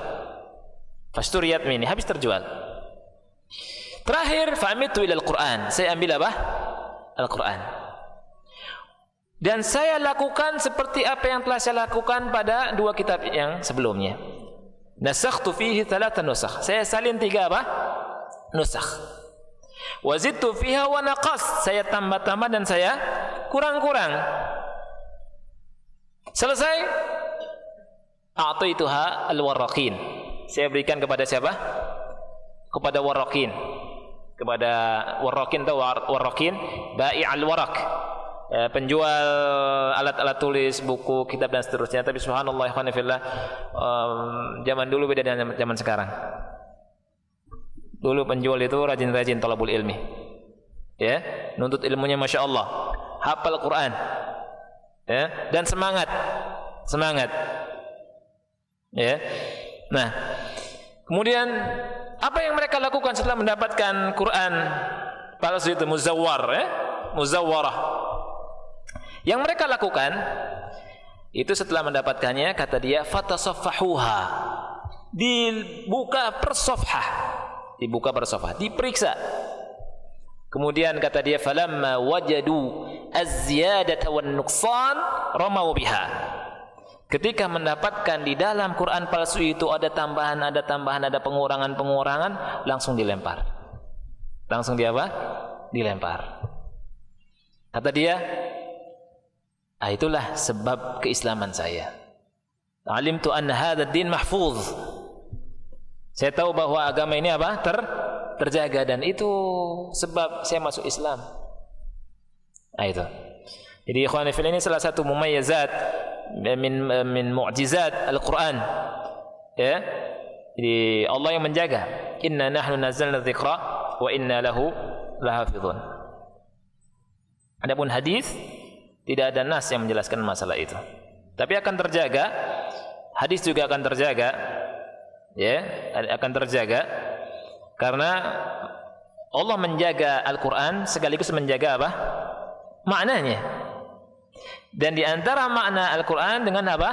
Fashturiyat minni. Habis terjual. Terakhir, fa'amittu ilal Quran. Saya ambil apa? Al-Quran. Dan saya lakukan seperti apa yang telah saya lakukan pada 2 kitab yang sebelumnya. Nasakhtu fihi 3 nusakh. Saya salin 3 apa? Nusakh. Wa zidtu fiha wa naqas. Saya tambah-tambah dan saya kurang-kurang. Selesai. A'taituha al-warraqin. Saya berikan kepada siapa? Kepada warraqin. Kepada warraqin atau warraqin, bai' al-waraq. Penjual alat-alat tulis, buku, kitab dan seterusnya. Tapi subhanallah ikhwan fillah, zaman dulu beda dengan zaman sekarang. Dulu penjual itu rajin-rajin talabul ilmi. Ya, nuntut ilmunya Masya Allah, hafal Quran. Ya, dan semangat. Ya. Nah, kemudian apa yang mereka lakukan setelah mendapatkan Quran palsu itu muzawwar, ya? Muzawwarah. Yang mereka lakukan itu setelah mendapatkannya, kata dia, fatasaffahuha. Dibuka per safhah, diperiksa. Kemudian kata dia, falamma wajadu az-ziyadata wan nuqsan ramaw biha. Ketika mendapatkan di dalam Quran palsu itu ada tambahan, ada pengurangan, langsung dilempar. Langsung dia apa? Dilempar. Kata dia, itulah sebab keislaman saya. Alimtu anna hadzal din mahfuz. Saya tahu bahwa agama ini apa? Terjaga, dan itu sebab saya masuk Islam. Itu. Jadi ikhwan fillah, ini salah satu mumayyazat min mu'jizat Al-Quran. Ya. Jadi Allah yang menjaga. Inna nahnu nazzalna dzikra wa inna lahu lahafizun. Adapun hadis, tidak ada nas yang menjelaskan masalah itu. Tapi akan terjaga. Hadis juga akan terjaga. Ya, akan terjaga karena Allah menjaga Al-Quran sekaligus menjaga apa? Maknanya. Dan di antara makna Al-Quran dengan apa?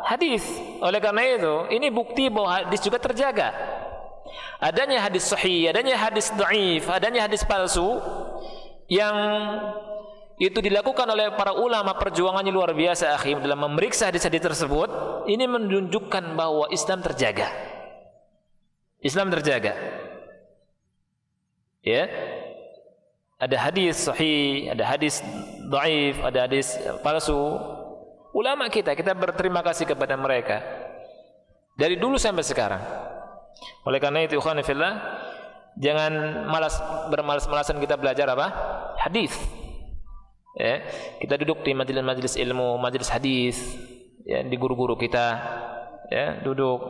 Hadis. Oleh karena itu, ini bukti bahwa hadis juga terjaga. Adanya hadis sahih, adanya hadis dhaif, adanya hadis palsu yang itu dilakukan oleh para ulama, perjuangannya luar biasa akhi dalam memeriksa hadis-hadis tersebut. Ini menunjukkan bahwa Islam terjaga. Islam terjaga. Ya. Ada hadis sahih, ada hadis dhaif, ada hadis palsu. Ulama kita berterima kasih kepada mereka dari dulu sampai sekarang. Oleh karena itu ikhwan fillah, jangan bermalas-malasan kita belajar apa? Hadis. Ya, kita duduk di majelis-majelis ilmu, majelis hadis, ya, di guru-guru kita, ya, duduk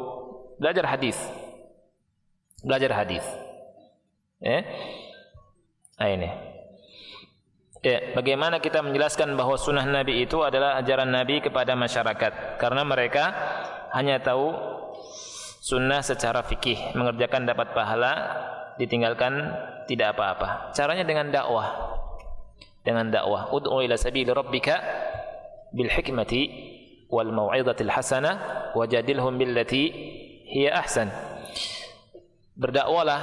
belajar hadis. Belajar hadis. Ya. Nah, ini. Ya, bagaimana kita menjelaskan bahwa sunnah Nabi itu adalah ajaran Nabi kepada masyarakat, karena mereka hanya tahu sunnah secara fikih, mengerjakan dapat pahala, ditinggalkan tidak apa-apa. Caranya dengan dakwah. Dengan dakwah, ud'u ila sabili rabbika bil hikmati wal mau'izatil hasanah wajadilhum billati hiya ahsan. Berdakwalah,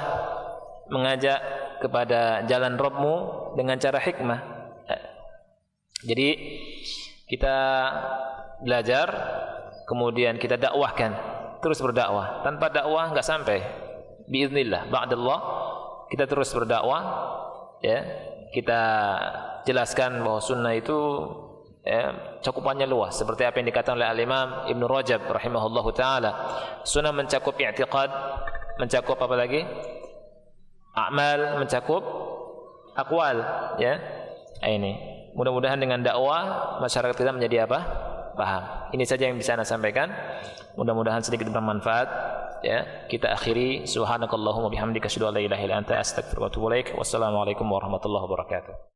mengajak kepada jalan Rabbmu dengan cara hikmah. Jadi kita belajar, kemudian kita dakwahkan, terus berdakwah. Tanpa dakwah enggak sampai. Biiznillah, ba'dallah kita terus berdakwah, ya. Kita jelaskan bahwa sunnah itu, ya, cakupannya luas, seperti apa yang dikatakan oleh Al-Imam Ibnu Rajab rahimahullahu taala. Sunnah mencakup i'tiqad, mencakup apa lagi? A'mal, mencakup aqwal, ya. Ini mudah-mudahan dengan dakwah masyarakat kita menjadi apa? Paham. Ini saja yang bisa Anda sampaikan. Mudah-mudahan sedikit bermanfaat, ya. Kita akhiri, subhanakallahumma bihamdika asyhadu an la ilaha illa anta astaghfiruka wa atubu ilaik. Wassalamualaikum warahmatullahi wabarakatuh.